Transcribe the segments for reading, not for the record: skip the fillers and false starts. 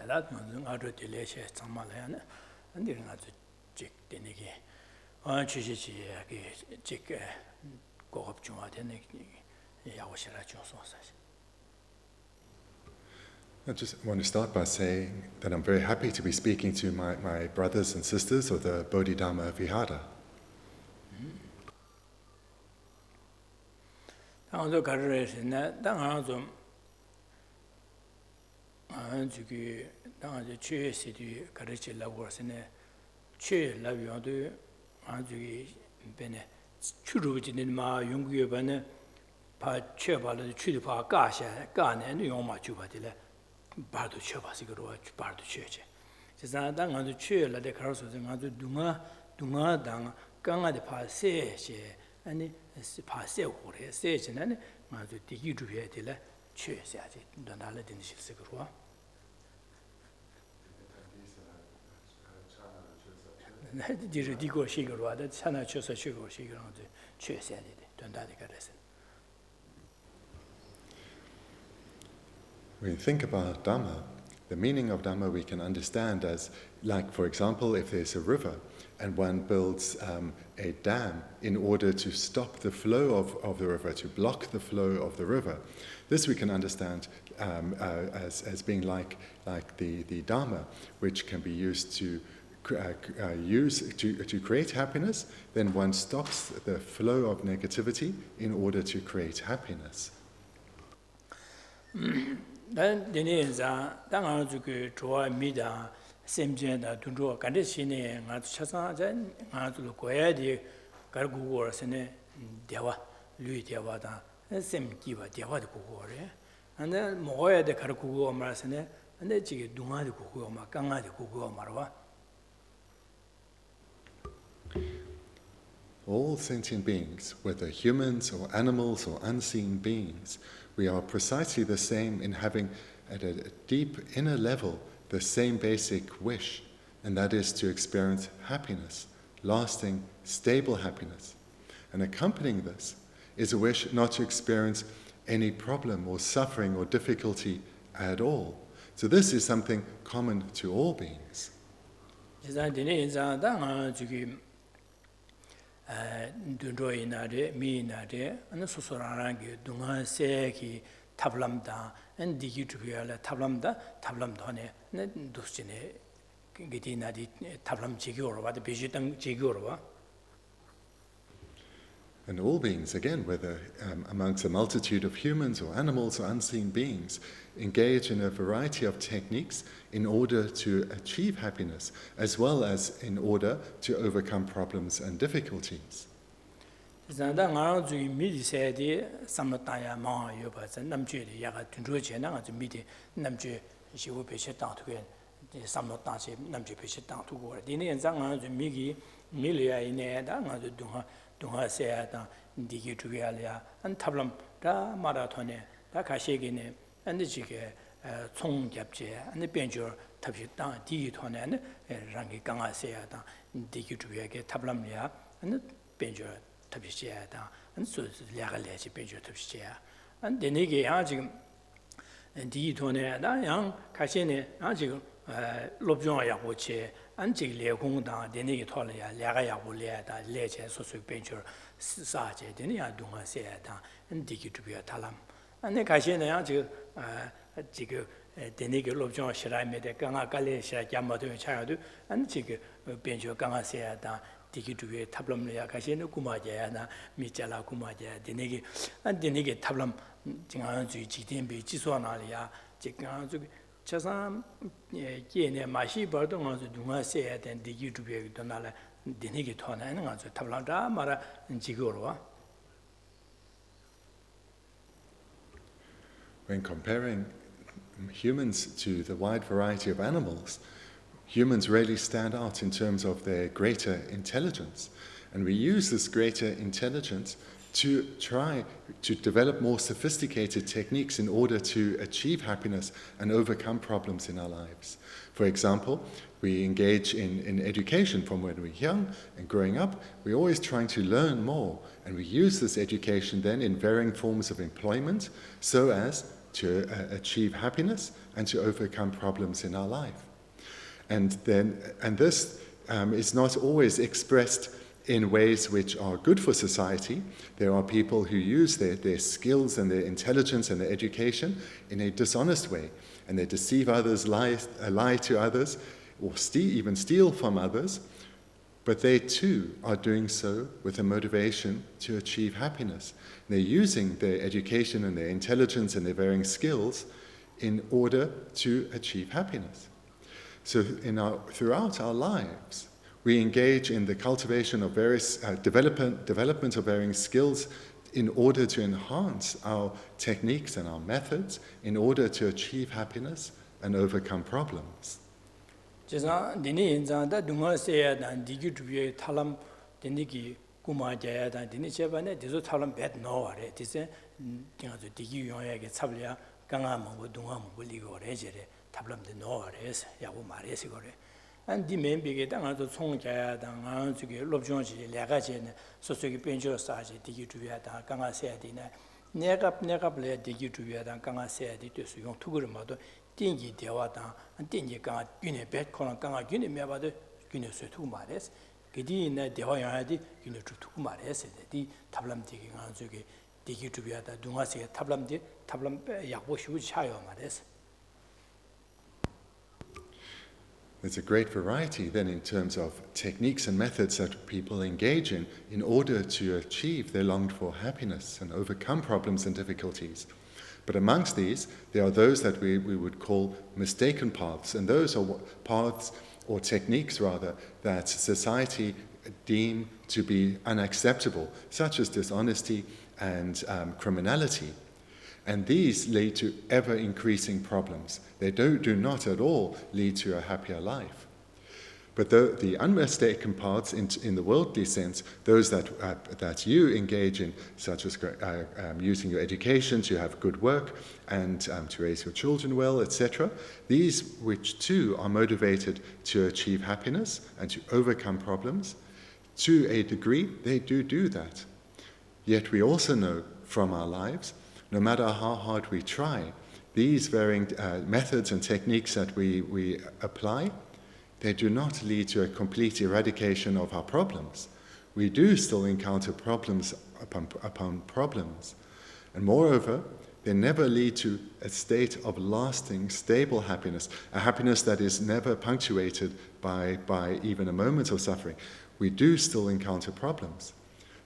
that I do delay some land, and then I check the niggy. I choose check go up to my I just want to start by saying that I'm very happy to be speaking to my brothers and sisters of the Bodhidharma Vihara. Bardo Choba Siguro, Bardo Church. Cesar Dang the Chur, La de Carso, Dunga, Dang, Ganga de Passe, and Passe, Sage, and Mazu Digi to the Church, Donala de Siguro. Digo Siguro, that Sana Chosa Sugar, Siguro, the Church, Dondadica. When we think about Dhamma, the meaning of Dhamma we can understand as, like, for example, if there's a river and one builds a dam in order to stop the flow of the river, to block the flow of the river. This we can understand as being like the Dhamma, which can be used to create happiness. Then one stops the flow of negativity in order to create happiness. Then Dang draw Mida, same gender to draw conditioning at Chasan, at Lukoya, Gargu or Sene, Deva, Louis Devada, and same Kiva, Deva de Kukore, and then Moya de Karakugo Marasene, and then Chigi Duma de Kuku, Makanga de Kuku Marwa. All sentient beings, whether humans or animals or unseen beings, we are precisely the same in having, at a deep inner level, the same basic wish, and that is to experience happiness, lasting, stable happiness. And accompanying this is a wish not to experience any problem or suffering or difficulty at all. So this is something common to all beings. Me nade, and the Susorangi, Dunga Seki, Tablamda, and the Utubia Tablamdone, and Dusine, Gitina di Tablam Chigurova, the Bijitan Chigurova. And all beings, again, whether amongst a multitude of humans or animals or unseen beings, engage in a variety of techniques in order to achieve happiness, as well as in order to overcome problems and difficulties. Dunga Seata, Digi Tugalia, and Tablam, Da Maratone, Da Kashegine, and the Jige, Tsong Japje, and the Benjur, Tabita, Digitone, and Rangi Ganga Seata, Digi Tuga, Tablamia, and the Benjur Tabisiata, and so Lagalechi Benjur Tabisia, and the Nigi Ajim, and Digitone, Da Yang, Kashene, Ajim, Lobsang Dorje. Anjili Gungda, the Nigatolia, Lagaya Buleta, Leche, Sosu Bencher, Saje, the Nia Dunga Seata, and Digi to be a Talam. And the Kashina Jigu, the Nigger Lobsang Shirai made a Ganga Gale, Yamato Chadu, and Jigu Bencher Ganga Seata, Digi to be a Tablam Kashina Kumaja, Michala Kumaja, the Nigi, and the Nigger Tablam Jinganju, Jitimbi, Chiswanalia, Jiganju. Chasam Yene Mashi Bardon Dunga said and the YouTube Donala Denigiton and Tablanda Mara and Jigurwa. When comparing humans to the wide variety of animals, humans really stand out in terms of their greater intelligence. And we use this greater intelligence to try to develop more sophisticated techniques in order to achieve happiness and overcome problems in our lives. For example, we engage in education from when we're young and growing up. We're always trying to learn more, and we use this education then in varying forms of employment so as achieve happiness and to overcome problems in our life. And this is not always expressed in ways which are good for society. There are people who use their skills and their intelligence and their education in a dishonest way, and they deceive others, lie to others, or even steal from others, but they too are doing so with a motivation to achieve happiness. They're using their education and their intelligence and their varying skills in order to achieve happiness. So throughout our lives, we engage in the cultivation of various development of varying skills in order to enhance our techniques and our methods in order to achieve happiness and overcome problems. 지상 디니 인자다 동아세야단 디규트비에 탈람 디니기 구마자야단 디니 제반에 디조 탈람 벳 노아레 디세 딩아조 디기 용야게 잡려 강아먹고 동아먹고 리고레제레 탑람데 노아레스 야고 마레스고레 안디 멤비게 당아조 총자야단 안주게 롭종지 레가제네 소소기 벤조사지 디규트비야다 강아세야디네 내갑레 디규트비야단 강아세야디 되수 용 투그르마도 띵기 대화다 띵기가 균에 배코랑 강아 균에 매바도 균에 쇠투 말레스 그디네 대화야디 균에 투투 말레스 디 탑람디기 간주게 디기투비야다 동아세 탑람 약보시우 차요 말레스. There's a great variety then in terms of techniques and methods that people engage in order to achieve their longed for happiness and overcome problems and difficulties. But amongst these, there are those that we would call mistaken paths, and those are paths, or techniques rather, that society deem to be unacceptable, such as dishonesty and criminality. And these lead to ever-increasing problems. They do not at all lead to a happier life. But the unmistaken paths in the worldly sense, those that you engage in, such as using your education to have good work and to raise your children well, etc., these which too are motivated to achieve happiness and to overcome problems, to a degree they do that. Yet we also know from our lives, no matter how hard we try, these varying methods and techniques that we apply, they do not lead to a complete eradication of our problems. We do still encounter problems upon problems. And moreover, they never lead to a state of lasting, stable happiness, a happiness that is never punctuated by even a moment of suffering. We do still encounter problems.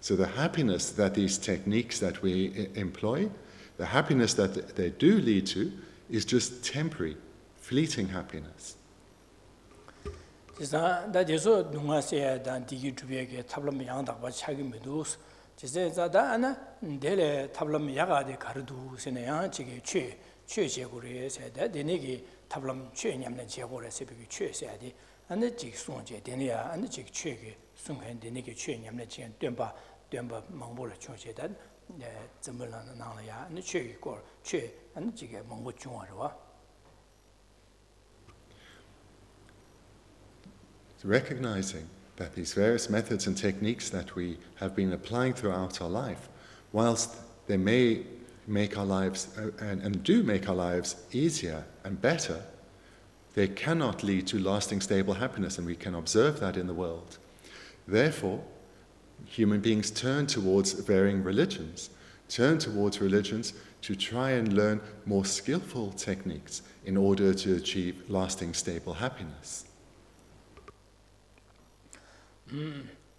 So the happiness that these techniques that we employ, the happiness that they do lead to, is just temporary, fleeting happiness. 지사 다제소 동아세야단 디기투비에게 탑람 양다바 차기 메두스 지세자다 아나 데레 탑람 야가데 가르두세네야 지게 최제고레 세다 데네기 탑람 최냠네 제고레 세비기 최세야디 안데 지 송제 데네야 안데 지 최게 송한 데네기 최냠네 지엔 된바 망보를 총제단 네 점벌나는 나야 안데 최고 최 안데 지게 망보 중화로와 Recognizing that these various methods and techniques that we have been applying throughout our life, whilst they may make our lives and do make our lives easier and better, they cannot lead to lasting stable happiness, and we can observe that in the world. Therefore, human beings turn towards varying religions, to try and learn more skillful techniques in order to achieve lasting stable happiness.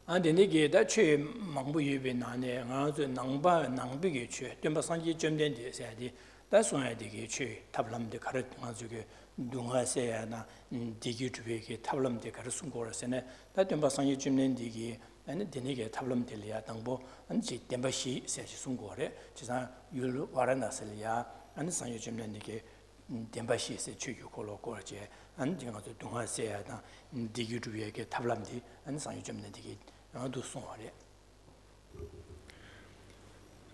안데니게 다체 망부유베 나네 가서 낭비게 취 덴바상지 점된데 세야디 다송야디게 취 탑람데 가르 가지게 동아세야나 디기투베게 탑람데 가르 숨고라세네 다 덴바상지 점된디게 아니 데니게 탑람데리아 당보 안지 덴바시 세시 숨고레 지사 율 와라나슬리아 아니 상유 점된디게 덴바시 세 취유콜로 고르제 안딩아도 동아세야나 디기투베게 탑람디 아니 상유 점된디게 And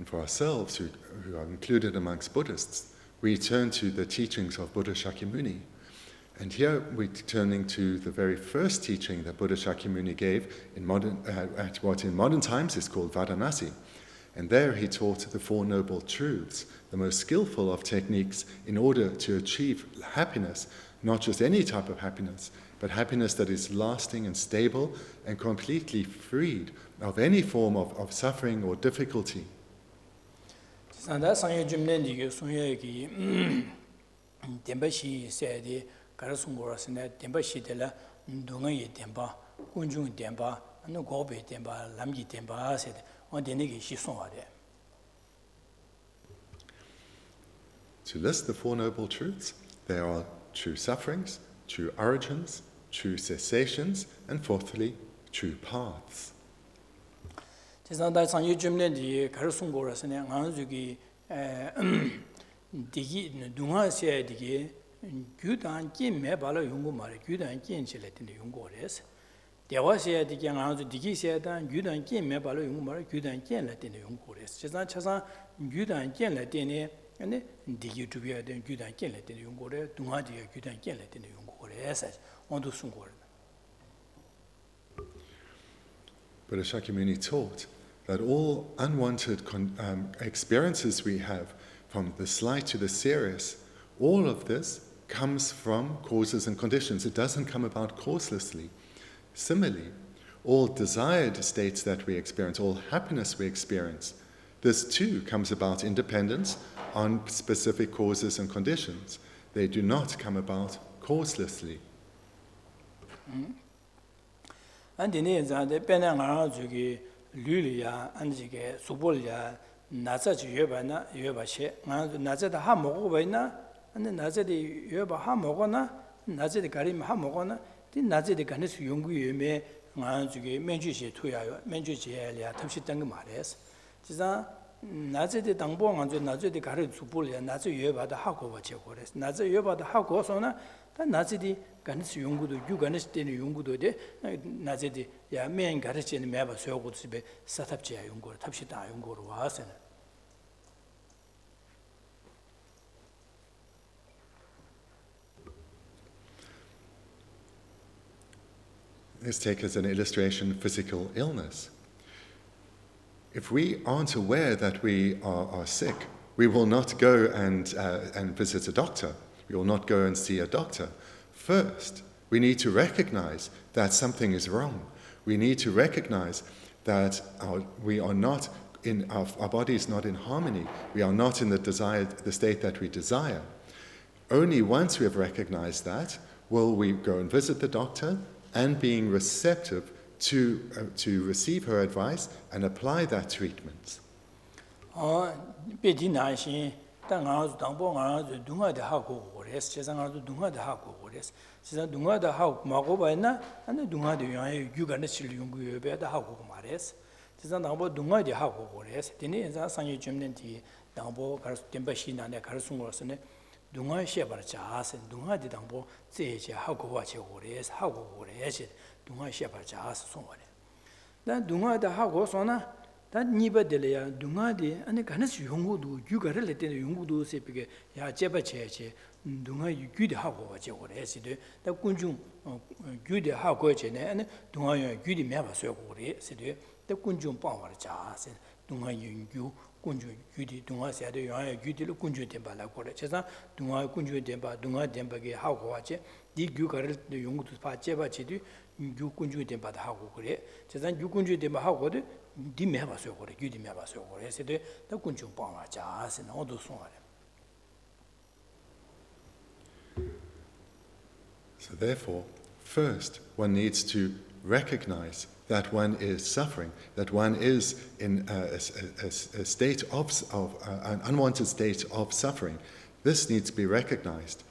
for ourselves, who are included amongst Buddhists, we turn to the teachings of Buddha Shakyamuni. And here we're turning to the very first teaching that Buddha Shakyamuni gave at what in modern times is called Varanasi. And there he taught the Four Noble Truths, the most skillful of techniques in order to achieve happiness, not just any type of happiness, but happiness that is lasting and stable and completely freed of any form of suffering or difficulty. To list the Four Noble Truths, there are true sufferings, true origins, true cessations, and fourthly, true paths. Buddha Shakyamuni taught that all unwanted experiences we have, from the slight to the serious, all of this comes from causes and conditions. It doesn't come about causelessly. Similarly, all desired states that we experience, all happiness we experience, this too comes about independent on specific causes and conditions. They do not come about causelessly. And in the Penang Lulia and Subolia, Naza Yobana, Yobashe, Naza the Hamogana, and the Naza the Yoba Hamogana, Naza the Karim Hamogana, the Naza the Ganis Yungu Yume, Menjushi Tuya, Menjushi, Tamshitang Mares. Nazi the Dangbong and Nazi the Karin Subulia, Nazi Yoba the Hakova Chekores, Nazi Yoba the Hakosona, and Nazi the Ganis Yungu, Yuganis in Yungu de Nazi the Yaman Garish and Maba so would be Satapcha Yungur, Tapshita Yungur was. Let's take as an illustration physical illness. If we aren't aware that we are sick, we will not go and visit a doctor. We will not go and see a doctor. First, we need to recognize that something is wrong. We need to recognize that we are not in our body is not in harmony. We are not in the state that we desire. Only once we have recognized that will we go and visit the doctor, and being receptive to receive her advice and apply that treatment. Dunga shebar chas and dunga di dangbo zeje hakuwa che gores haku gores dunga shebar chas somare dan dunga da hago sona dan niba dele ya dunga di ane ganas yungu du yugarele de yungu du sepige ya jeba cheche dunga yu de hakuwa che gores de da kunjung yu de hakuwa che ne ane dunga yu de meba so gores de da kunjung pawar chas dunga yu kunju yudi dunga sayade yoya yudi lo kunju tempa la kore chesa dunga kunju tempa dunga tempa ge ha ko wache di gyu karel de yong tu pa cheba chidi gyu kunju tempa da ha ko kore chesa gyu kunju tempa ha ko de di me ba so kore yudi me ba so kore se de da kunju pa ma cha se no do so are. So therefore, first one needs to recognize that one is suffering, that one is in a state of an unwanted state of suffering. This needs to be recognized.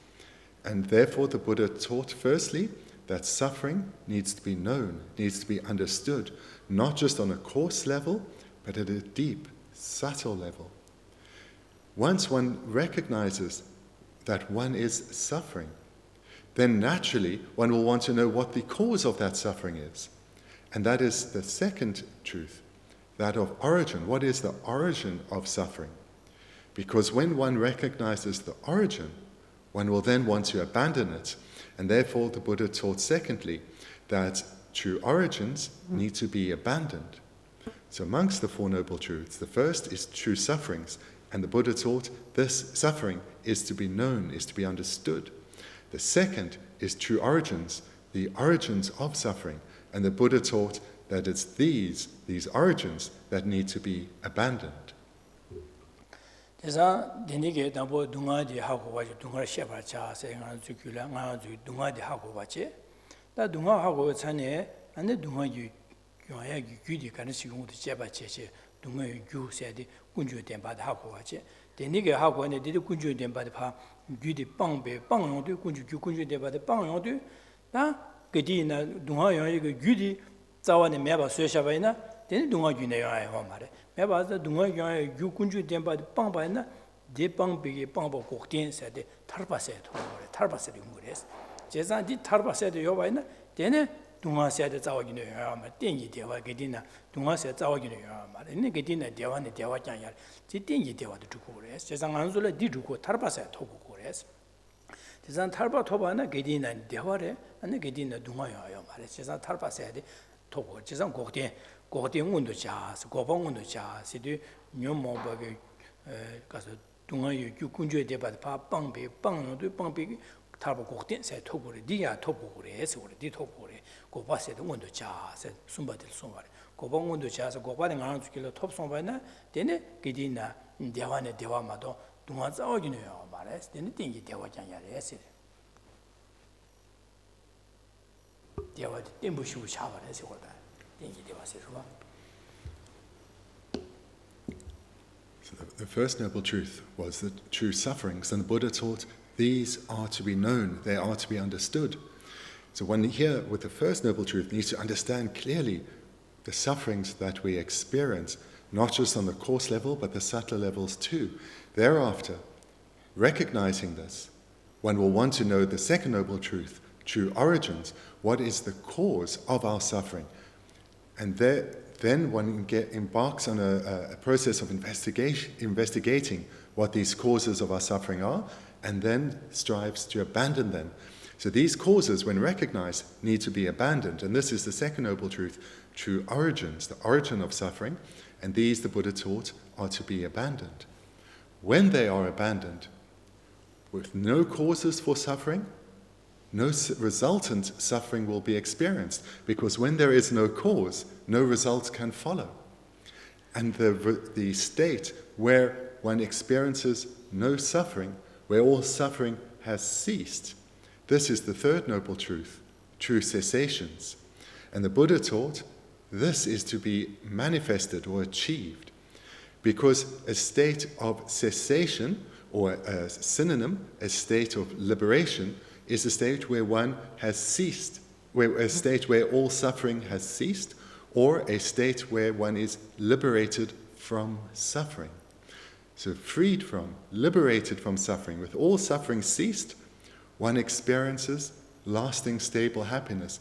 And therefore the Buddha taught firstly that suffering needs to be known, needs to be understood, not just on a coarse level, but at a deep, subtle level. Once one recognizes that one is suffering, then naturally one will want to know what the cause of that suffering is. And that is the second truth, that of origin. What is the origin of suffering? Because when one recognizes the origin, one will then want to abandon it. And therefore the Buddha taught secondly that true origins need to be abandoned. So amongst the Four Noble Truths, the first is true sufferings, and the Buddha taught this suffering is to be known, is to be understood. The second is true origins, the origins of suffering, and the Buddha taught that it's these origins that need to be abandoned. 그래서 데니게 담보 동아지 하고 와지 동아 셰바 자세 가지고라 가지 동아지 하고 와지 다 동아하고 전에 안에 동아지 요야기 규디 가는 시공도 제바 제제 동아의 규세디 군주 된바다 하고 와지 데니게 하고 안에 데디 군주 된바다 파 규디 빵배 빵용도 군주 된바다 빵용도 다 그디나 동아의 그 규디 자원에 매바 쇠샤바이나 데니 동아규네 요야요 말에 매바서 동아규의 규군주 된바다 빵바이나 대빵비게 빵바 곡된 세대 탈바세 도래 탈바세 용거레스 제산디 탈바세도 요바이나 데네 동아세대 자와기네 요야마 땡기 대와 게디나 동아세 자와기네 요야마 네 게디나 대와네 대와장야 지 땡기 대와도 두고 그래 제상 안술에 디두고 탈바세 토고 그래스 제산 탈바 토바나 게디나 대와래 아니 게디나 동아요요 말에 제산 탈바세데 토고 제상 곡된 운도 자스 고방 운도 자스디 녀모바게 가서 동아의 규군주에 대바다 빵배 빵노도 빵배 타고 곡된 세 토고래 니야 토고래 해서 우리 니 토고래 고바세도 운도 자세 숨바들 숨바래 고방 운도 자서 고바는 안 주길로 톱송바나 되네 기디나 대화네 대화마도 동아 싸우기네요 말해 되네 땡기 대화장야래 해서 대화도 땡부시고 샤바래 해서 그러다 땡기 대화세로 봐. So the first noble truth was that true sufferings, and the Buddha taught these are to be known, they are to be understood. So one here with the first noble truth needs to understand clearly the sufferings that we experience, not just on the coarse level, but the subtler levels too. Thereafter, recognizing this, one will want to know the second noble truth, true origins, what is the cause of our suffering. And then one embarks on a process of investigating what these causes of our suffering are, and then strives to abandon them. So these causes, when recognized, need to be abandoned. And this is the second noble truth, true origins, the origin of suffering, and these, the Buddha taught, are to be abandoned. When they are abandoned, with no causes for suffering, no resultant suffering will be experienced, because when there is no cause, no result can follow. And the state where one experiences no suffering, where all suffering has ceased, this is the third noble truth, true cessations. And the Buddha taught this is to be manifested or achieved, because a state of cessation, or a synonym, a state of liberation, is a state where one has ceased, a state where all suffering has ceased, or a state where one is liberated from suffering. So freed from, liberated from suffering, with all suffering ceased, one experiences lasting, stable happiness,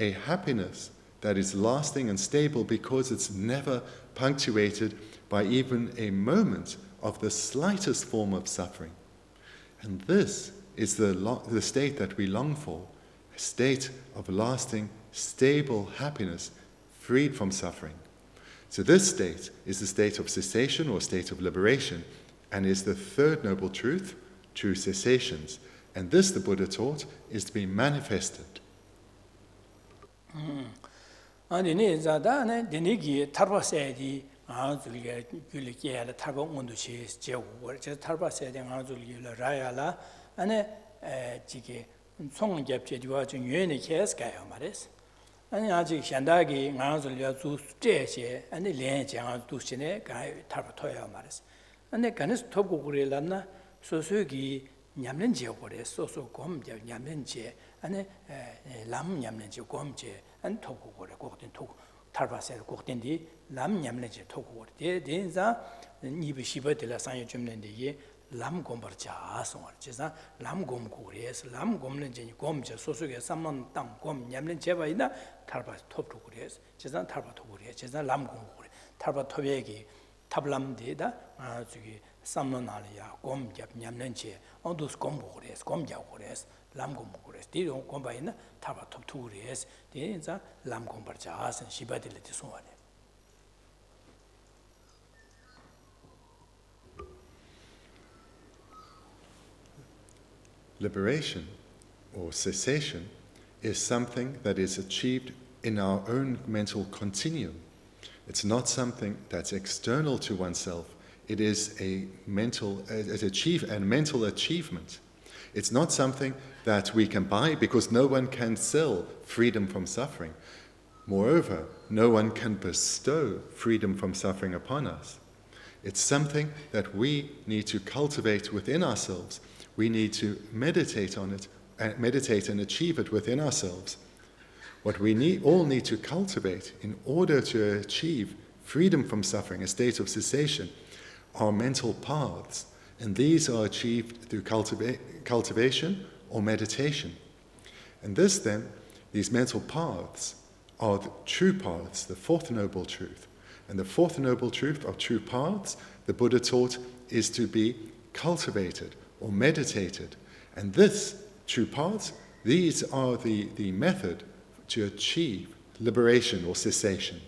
a happiness that is lasting and stable because it's never punctuated by even a moment of the slightest form of suffering. And this is the state that we long for, a state of lasting, stable happiness, freed from suffering. So this state is the state of cessation or state of liberation, and is the third noble truth, true cessations. And this, the Buddha taught, is to be manifested. 안에 지게 송접제디와 좀 유연의 계획가요 말이스. 아니 아직 현다기 나눠서 주 제세 아니 렌장 두시네 가이 타버토야 말이스. 안에 간스 토고 그래라나 소소기 냠는 지역거래 소소 곰제 냠는 지 안에 람 냠는 지 곰제 안 토고 그래 꼭된 토고 탈바세 꼭된디 람 냠는 지 토고 그래. 대인자 니비 시버들 상여 좀는데 람 곰버자 송을 제사 람 곰고래서 람 곰는 제니 곰제 소속에 삼만 땅곰 냠는 제바이나 탈바 톱도 그래서 제사 탈바 톱 그래 제사 람 곰고래 탈바 톱에기 탑람데다 저기 삼만 알이야 곰잡 냠는 제 어두스 곰고래서 곰자고 그래서 람 곰고래서 디로 곰바이나 탈바 톱도 그래서 대인자 람 곰버자 선 시바들이 송하네 liberation or cessation is something that is achieved in our own mental continuum. It's not something that's external to oneself. It is a mental achievement. It's not something that we can buy because no one can sell freedom from suffering. Moreover, no one can bestow freedom from suffering upon us. It's something that we need to cultivate within ourselves. We need to meditate on it, meditate and achieve it within ourselves. What we all need to cultivate in order to achieve freedom from suffering, a state of cessation, are mental paths. And these are achieved through cultivation or meditation. And these mental paths are the true paths, the fourth noble truth. And the fourth noble truth of true paths, the Buddha taught, is to be cultivated or meditated. And this true paths, these are the method to achieve liberation or cessation.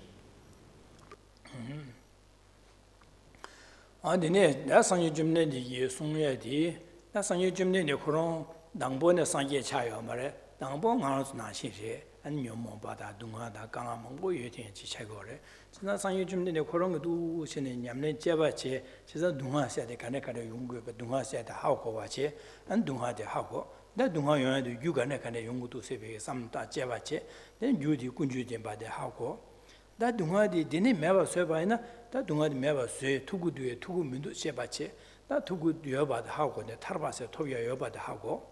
Adine da sangye jumne di ye sungye di da sangye jumne ne khurong dangbo ne sangye chayo mare dangbo ngaro na shi re an myo mo ba da dunga da kanga mongbo ye tin chi cha go re da sangye jumne ne khurong du shine nyamne jeba che chisa dunga se de kane kane yunggo ba dunga se da ha ko wa che an dunga de ha ko da dunga yo de yu ga ne kane yunggo tu se be sam ta jeba che den yu di kunju de ba de ha ko 다 동아디 디네 매바 쇠바이나 다 동아디 매바 쇠 투구드에 투구 민도 쇠바체 다 투구 여바다 하고 네 타르바세 토여 여바다 하고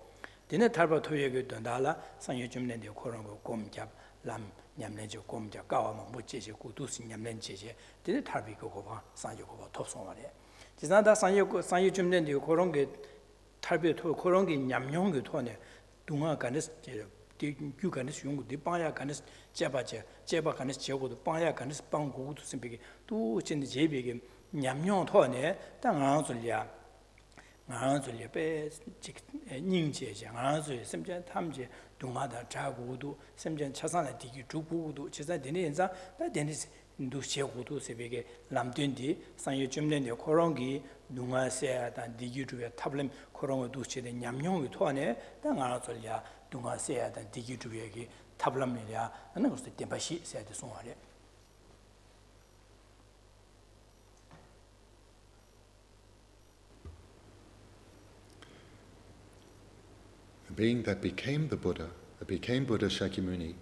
디네 타르바 토여게 된다라 상여 좀는데 그런 거 꼼잡 람 냠내죠 꼼잡 까와만 못 제제 구두스 냠낸 제제 디네 타르비 그거 봐 상여 그거 톱송 말이야 지난다 상여 좀는데 그런 게 타르비 토 그런 게 냠용 그 토네 동아 간에서 yu ganis yungu di pangya ganis jeba ganis jegodo pangya ganis panggogo tu simpege tu chinde jebege nyamnyong to ne ta ngang zulya pe ning je ngang zulya semjen tamje dunga da jagodo semjen chasan digi jugodo chesa dene enza da dene ndu jegodo sebege lamdendi sangye jumden de korongi dunga se da digi juya tablem korongo du chede nyamnyong to ne ta ngang zulya dunga seya dan digi juwegi tablam milya ane koste tenpashi seya de songwale. The being that became the Buddha, that became Buddha Shakyamuni,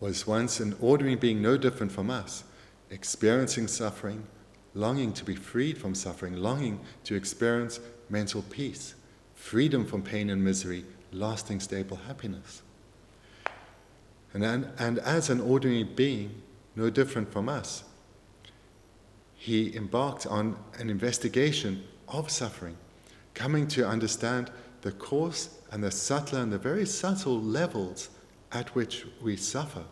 was once an ordinary being no different from us, experiencing suffering, longing to be freed from suffering, longing to experience mental peace, freedom from pain and misery, lasting stable happiness. And as an ordinary being, no different from us, he embarked on an investigation of suffering, coming to understand the coarse and the subtle and the very subtle levels at which we suffer.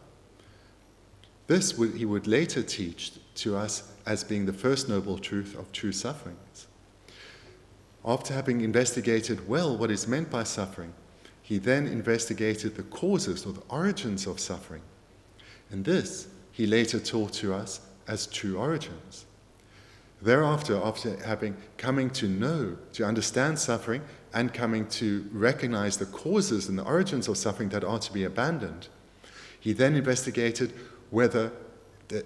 This he would later teach to us as being the first noble truth of true sufferings. After having investigated well what is meant by suffering, he then investigated the causes or the origins of suffering. And this he later taught to us as true origins. Thereafter, after coming to know, to understand suffering, and coming to recognize the causes and the origins of suffering that are to be abandoned, he then investigated whether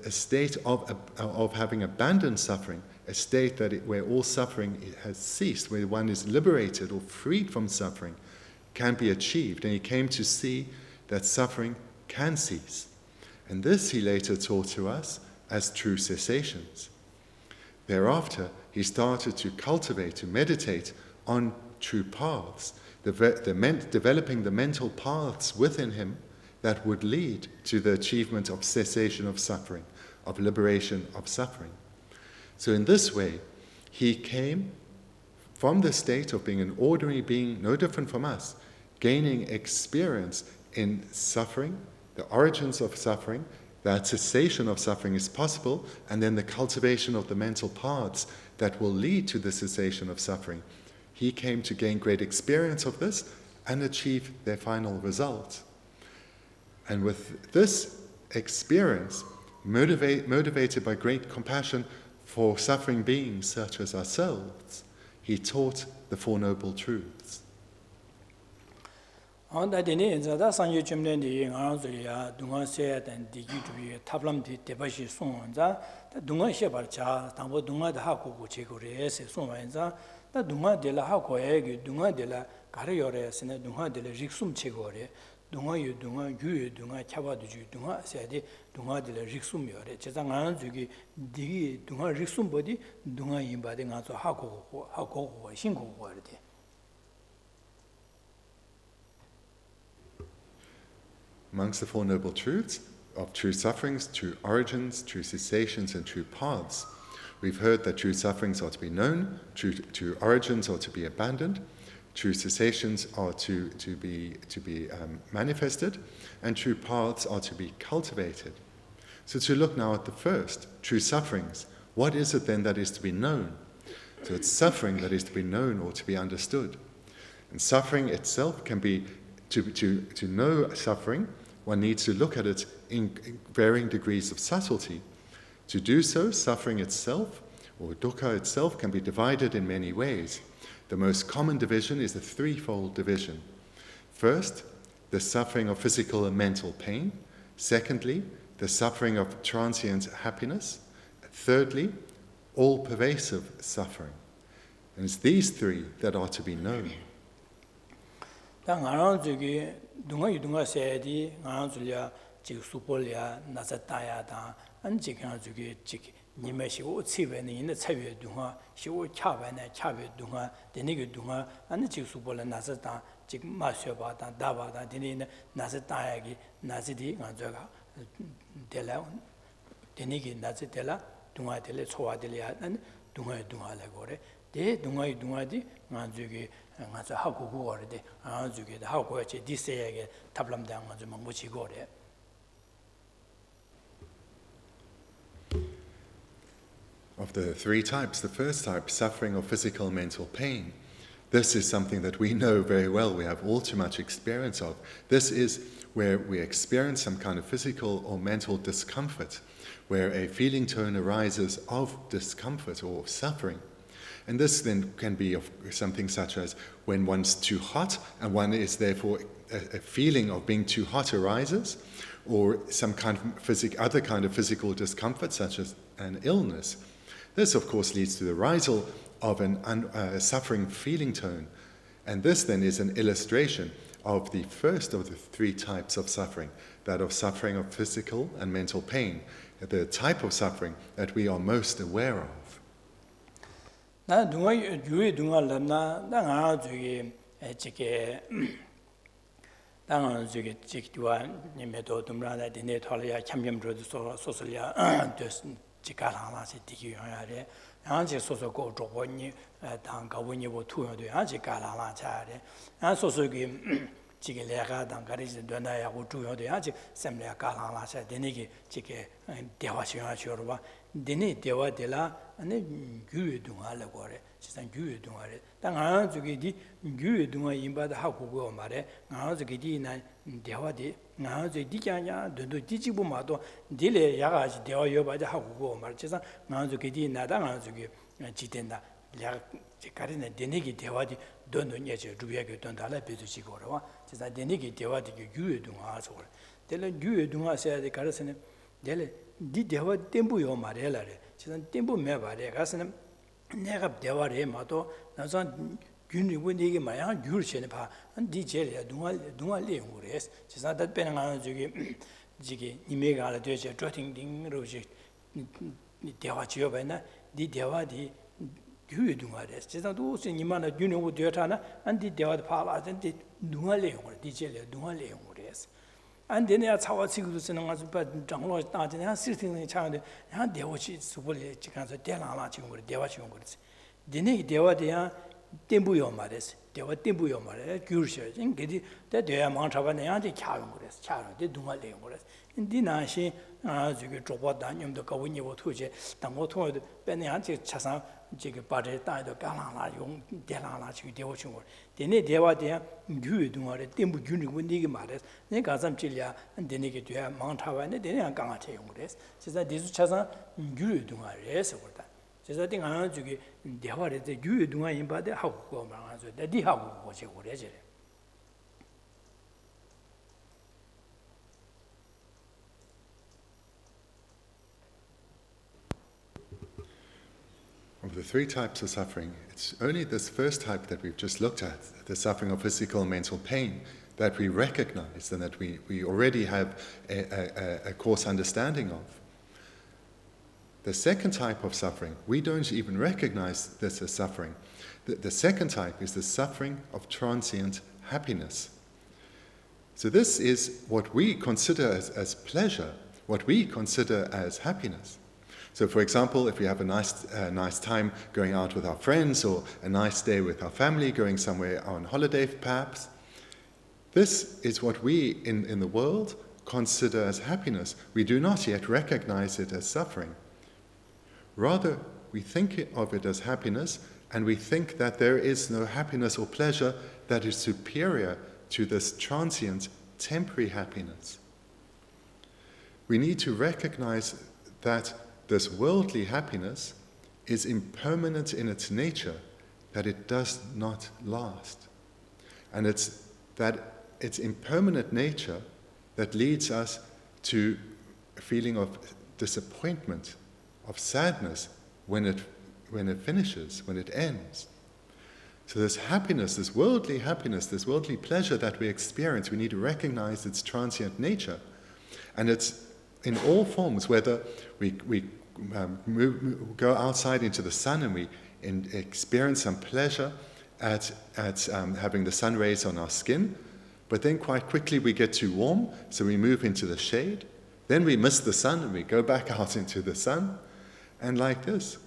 a state of having abandoned suffering, a state where all suffering has ceased, where one is liberated or freed from suffering, can be achieved. And he came to see that suffering can cease. And this he later taught to us as true cessations. Thereafter, he started to cultivate, to meditate on true paths, developing the mental paths within him that would lead to the achievement of cessation of suffering, of liberation of suffering. So in this way, he came from the state of being an ordinary being, no different from us, gaining experience in suffering, the origins of suffering, that cessation of suffering is possible, and then the cultivation of the mental paths that will lead to the cessation of suffering. He came to gain great experience of this and achieve their final result. And with this experience, motivated by great compassion for suffering beings such as ourselves, he taught the Four Noble Truths. onda deni enza sangye chumlen di ngaro ya dunga se dan digi du tablam di debashi sonza dunga shebar cha tambo dunga da ha ko che ko re se sonza da dunga de la ha ko e dunga de la gar yore sene dunga de la riksum che ko re dunga yu dunga yu dunga chaba du ju dunga se de dunga de la riksum yore che za ngaro gi digi dunga riksum bodi dunga yimba de ngazo ha ko shin ko ko re. Amongst the Four Noble Truths of true sufferings, true origins, true cessations, and true paths, we've heard that true sufferings are to be known, true origins are to be abandoned, true cessations are to be manifested, and true paths are to be cultivated. So to look now at the first, true sufferings, what is it then that is to be known? So it's suffering that is to be known or to be understood. And suffering itself can be, to know suffering, one needs to look at it in varying degrees of subtlety. To do so, suffering itself, or dukkha itself, can be divided in many ways. The most common division is the threefold division. First, the suffering of physical and mental pain. Secondly, the suffering of transient happiness. Thirdly, all-pervasive suffering. And it's these three that are to be known. Dunga yudunga sayadi, ngāng zulia, jik supolya, nazataya dāng, an jik ngāng zuki jik nime shivu tsiwe ni ina tsawe dunga, shivu kyawe na kyawe dunga, deni dunga, an jik supolya nazatang, jik ma sheba dāng, dāba dāng, deni ina nazataya ki nazidi ngāng zuka dela, deni ki nazid dela, dunga dela, chowa dela, an dunga yudunga la gore. De dunga yudunga di ngāng zuki Of the three types, the first type, suffering of physical and mental pain, this is something that we know very well, we have all too much experience of. This is where we experience some kind of physical or mental discomfort, where a feeling tone arises of discomfort or of suffering. And this then can be of something such as when one's too hot and one is therefore a feeling of being too hot arises, or some kind of other kind of physical discomfort such as an illness. This of course leads to the arisal of a suffering feeling tone, and this then is an illustration of the first of the three types of suffering, that of suffering of physical and mental pain, the type of suffering that we are most aware of. 나 dunga yuwe dunga lamna da nga zuge chike da nga zuge chikdiwa nimedo dumra da dine thalya chamyam ro sosolya des chikala la se digi yare yang je soso go zhobo ni dang ga wen ni bo tu yo de yang chikala la cha de yang soso ge chike le ga dang ga ri de na ya go tu yo de yang che semle ga la la cha dine ge chike dewa shya chyo ba dine dewa de la ane gyue dunga la gore chisan gyue dunga re ta nga zugi di gyue dunga yimba da ha ku go mare nga zugi di na dewa de nga zugi di kya do di ji bu ma do dile ya ga ji dewa yo ba da ha ku go mare chisan nga zugi di na da nga zugi ji den da ya ji ka ri ne dene gi dewa di do no nye je ru ya ge don da la be zu ji go re wa chisan dene gi dewa di gyue dunga so re dele gyue dunga se de ka re se ne dele di dewa tembu yo mare la re 지금 tempo me bare 가서는 내가 대화를 해마도 나서 균이 원이게 마야 귤시네 봐. 디제야 동아 레용으로 해서 지금 다 빼는 거 저기 이메가 알아 되죠. 조팅딩으로 지 대화 지어 봐나 디 대화디 귤이 동아래. 지금 또 니만의 균이 되잖아. 안디 대화 파라든지 동아 레용으로 디제야 동아 레용으로 해서 and then I saw a cigarette and was but John started and sitting in the child and there was super chickens a delala with Devaching goods. Dine Deva dea tembuyo mares, Deva tembuyo mare, curious, and get it that they are Mount of an anti charungres, charun, they do not language. In dinner she as you get drop down the Kawini or Tuja, Tamoto, Benanti Chasa, Jig Bade, died of Galala, young Delala, Devaching. Dine Deva dea, you do not a tembu junior with Nigimares, Negazam Chilia, and then get to Mount Havan, and then Gamate Yungres. Says that this Chasa, you do not rest over that. Says I think I want to get Deva, the you do not in bad how go around, that the how was your legend. the three types of suffering, it's only this first type that we've just looked at, the suffering of physical and mental pain, that we recognize and that we already have a coarse understanding of. The second type of suffering, we don't even recognize this as suffering. The second type is the suffering of transient happiness. So this is what we consider as pleasure, what we consider as happiness. So for example, if we have a nice time going out with our friends, or a nice day with our family, going somewhere on holiday perhaps, this is what we in the world consider as happiness. We do not yet recognize it as suffering. Rather, we think of it as happiness, and we think that there is no happiness or pleasure that is superior to this transient, temporary happiness. We need to recognize that this worldly happiness is impermanent in its nature, that it does not last. And it's that its impermanent nature that leads us to a feeling of disappointment, of sadness when it finishes, when it ends. So this happiness, this worldly pleasure that we experience, we need to recognize its transient nature. And it's in all forms, whether we go outside into the sun and we experience some pleasure at having the sun rays on our skin, but then quite quickly we get too warm, so we move into the shade. Then we miss the sun and we go back out into the sun. And like this,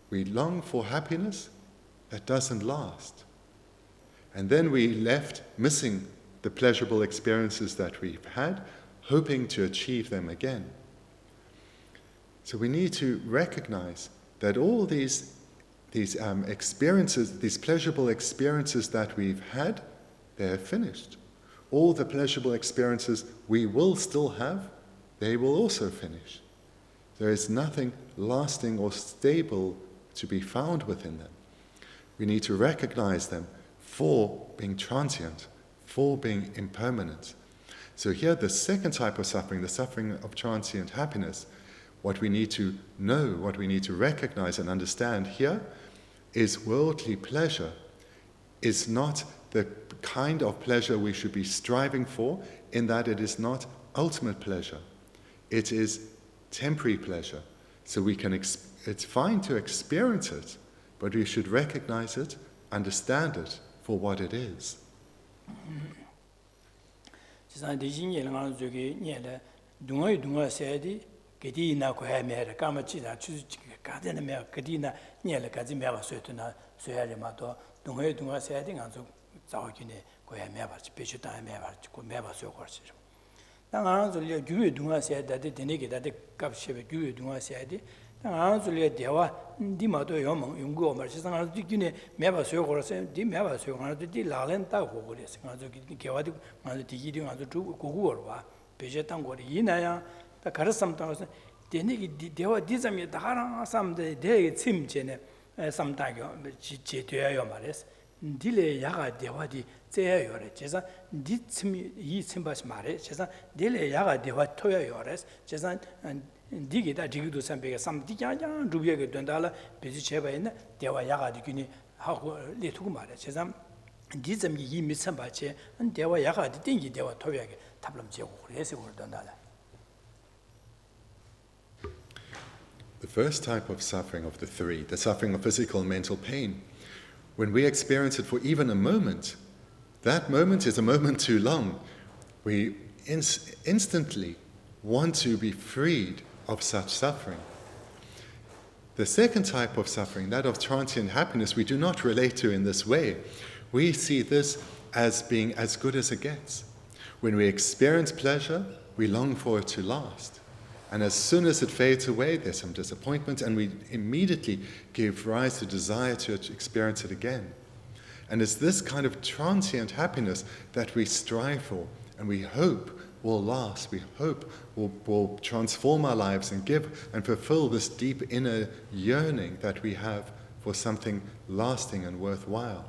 we long for happiness that doesn't last. And then we left missing the pleasurable experiences that we've had, hoping to achieve them again. So we need to recognize that all these experiences, these pleasurable experiences that we've had, they're finished. All the pleasurable experiences we will still have, they will also finish. There is nothing lasting or stable to be found within them. We need to recognize them for being transient, for being impermanent. So here, the second type of suffering, the suffering of transient happiness, what we need to know, what we need to recognize and understand here is worldly pleasure is not the kind of pleasure we should be striving for, in that it is not ultimate pleasure. It is temporary pleasure. So we can, it's fine to experience it, but we should recognize it, understand it for what it is. Dile yaga dewa di tseya yore, chesa di tsimi yi tsimbas mare, chesa dile yaga dewa toya yores, chesa digi da digi du sambega sam di kya kya rubiya ge dondala bezi cheba ina dewa yaga di gyuni haku le tuku mare, chesa di tsimi yi mi tsamba che, dewa yaga di tingi dewa toya ge tablam che kukuri, esi kukuri dondala. The first type of suffering of the three, the suffering of physical and mental pain, when we experience it for even a moment, that moment is a moment too long. We instantly want to be freed of such suffering. The second type of suffering, that of transient happiness, we do not relate to in this way. We see this as being as good as it gets. When we experience pleasure, we long for it to last. And as soon as it fades away, there's some disappointment, and we immediately give rise to desire to experience it again. And it's this kind of transient happiness that we strive for, and we hope will last. We hope will transform our lives and give and fulfill this deep inner yearning that we have for something lasting and worthwhile.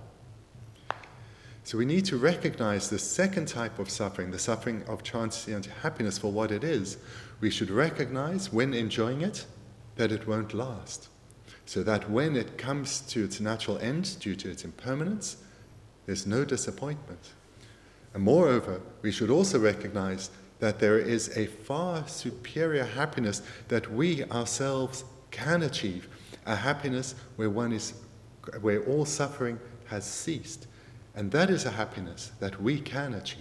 So we need to recognize the second type of suffering, the suffering of transient happiness, for what it is. We should recognize, when enjoying it, that it won't last. so that when it comes to its natural end due to its impermanence, there's no disappointment. And moreover, we should also recognize that there is a far superior happiness that we ourselves can achieve, a happiness where all suffering has ceased. And that is a happiness that we can achieve.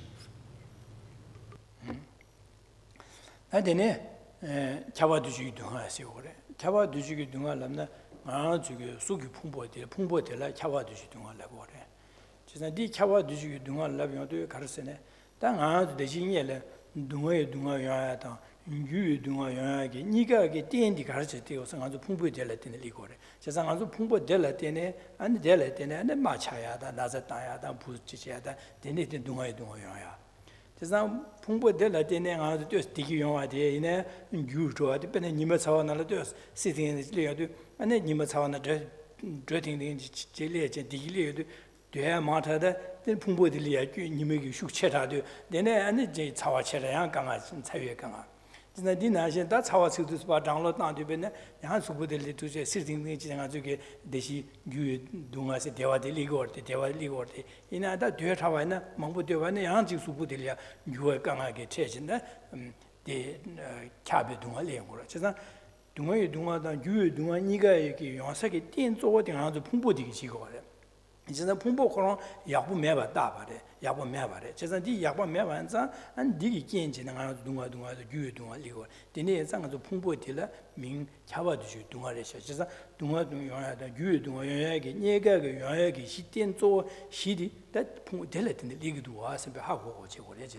이제는 풍부코로 약부 매바 다바래 약부 매바래 제가 디 약부 매반자 안 디기 견지는 하나 동화도 유유동화 리고 디네 상가도 풍부들라 민 차바듯이 동화래셔 제가 동화도 용하다 유유동화 용하게 네가가 용하게 시된조 시디 다 풍부들라든데 리기도 와서 하고 제고래제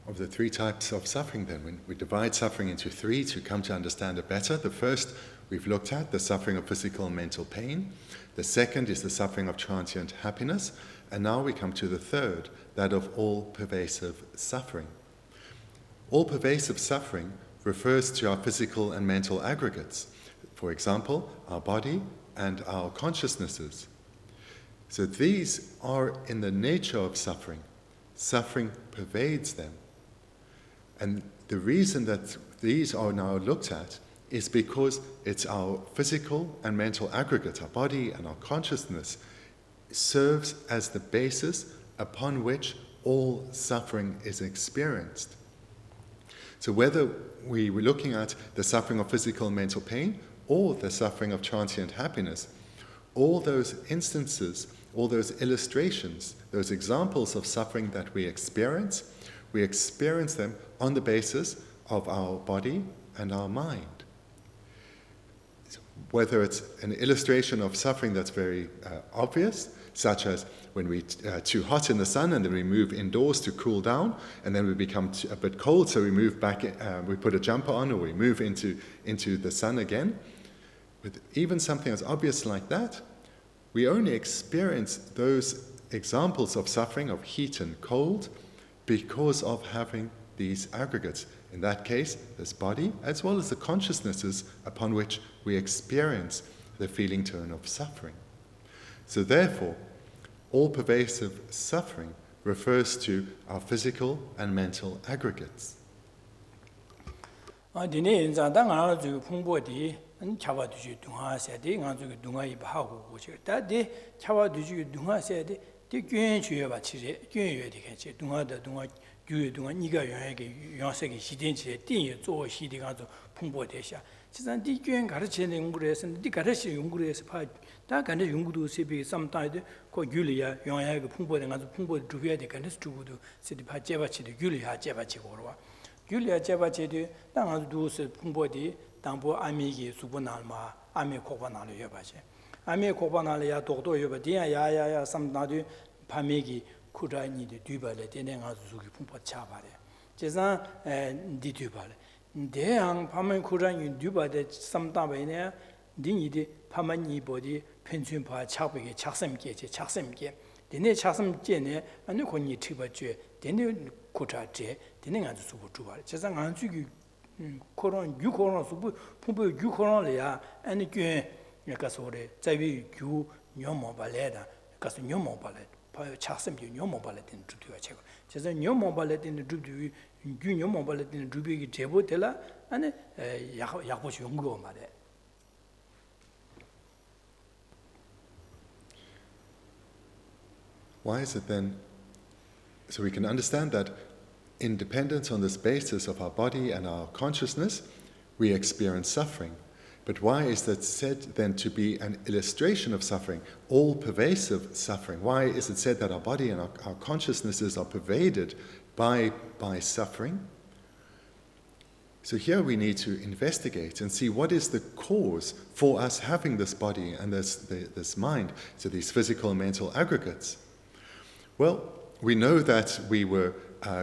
Of the three types of suffering, then, when we divide suffering into three to come to understand it better. The first we've looked at, the suffering of physical and mental pain. The second is the suffering of transient happiness. And now we come to the third, that of all-pervasive suffering. All-pervasive suffering refers to our physical and mental aggregates. For example, our body and our consciousnesses. So these are in the nature of suffering. Suffering pervades them. And the reason that these are now looked at is because it's our physical and mental aggregate, our body and our consciousness, serves as the basis upon which all suffering is experienced. So whether we were looking at the suffering of physical and mental pain or the suffering of transient happiness, all those instances, all those illustrations, those examples of suffering that we experience them on the basis of our body and our mind. Whether it's an illustration of suffering that's very obvious, such as when we're too hot in the sun and then we move indoors to cool down, and then we become a bit cold, so we move back, we put a jumper on, or we move into the sun again. With even something as obvious like that, we only experience those examples of suffering, of heat and cold, because of having these aggregates. In that case, this body, as well as the consciousnesses upon which we experience the feeling tone of suffering. So therefore, all-pervasive suffering refers to our physical and mental aggregates. 차와두지 동화세디 간주기 동화이 하고 고치 다디 차와두지 동화세디 디견 주여바 치제 견여야 되겠지 동화다 동화 규의 동화 니가 영에게 영세기 시den지에 띵이 조 시디 간주 풍부되샤 지난 디견 가르치는 연구에서 디 가르치 연구에서 다 간의 연구도 세비 쌈다이데 고 율리야 영에게 풍부된 간주 풍부 주여야 되겠는데 주부도 세디 파제바치도 율리야 제바치고로 율리야 제바치도 당아두스 풍부디 당부 아미기 수분알마 아미 코바나를 여바지 아미 코바나를 독도 여바디야 야야야 삼나도 파미기 쿠라니데 뒤발에 되는가 수기 풍파 차바래 제가 디뒤발에 대양 파면 쿠라니 뒤발에 삼다베네 딩이디 파만이 보디 펜춘파 차베게 착샘게 되네 착샘제네 아니 권이 티바죄 되네 쿠타제 되는가 수부 주발 제가 안 주기 코론 유코론 수부 풍부 유코론이야 아니 꽤 약간 소리 자위 규 녀모 발레다 가서 녀모 발레 chasam yu nyo mobile tin drubi chego chesa nyo mobile tin drubi yu nyo mobile tin drubi gi jebo tela ane yakbo yungo mare. Why is it then? So we can understand that in dependence on this basis of our body and our consciousness, we experience suffering. But why is that said then to be an illustration of suffering, all-pervasive suffering? Why is it said that our body and our consciousnesses are pervaded by suffering? So here we need to investigate and see what is the cause for us having this body and this mind, so these physical and mental aggregates. Well, we know that we were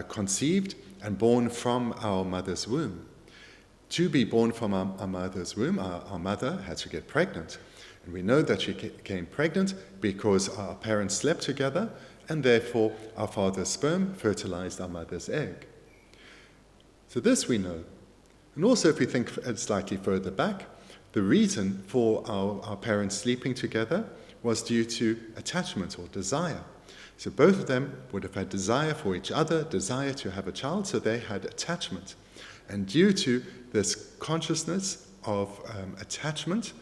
conceived and born from our mother's womb. To be born from our mother's womb, our mother had to get pregnant. And we know that she became pregnant because our parents slept together, and therefore our father's sperm fertilized our mother's egg. So this we know. And also if we think slightly further back, the reason for our parents sleeping together was due to attachment or desire. So both of them would have had desire for each other, desire to have a child, so they had attachment. And due to this consciousness of attachment,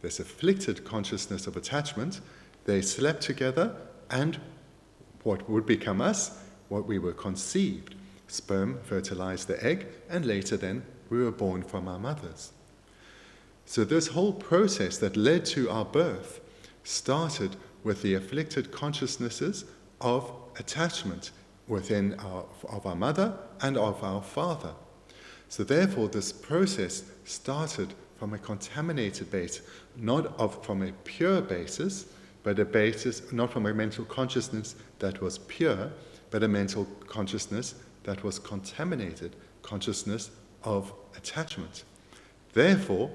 this afflicted consciousness of attachment, they slept together, and what would become us, what we were conceived. Sperm fertilized the egg, and later then we were born from our mothers. So this whole process that led to our birth started with the afflicted consciousnesses of attachment within of our mother and of our father. So therefore this process started from a contaminated base, not from a pure basis, but a basis, not from a mental consciousness that was pure, but a mental consciousness that was contaminated, consciousness of attachment. Therefore,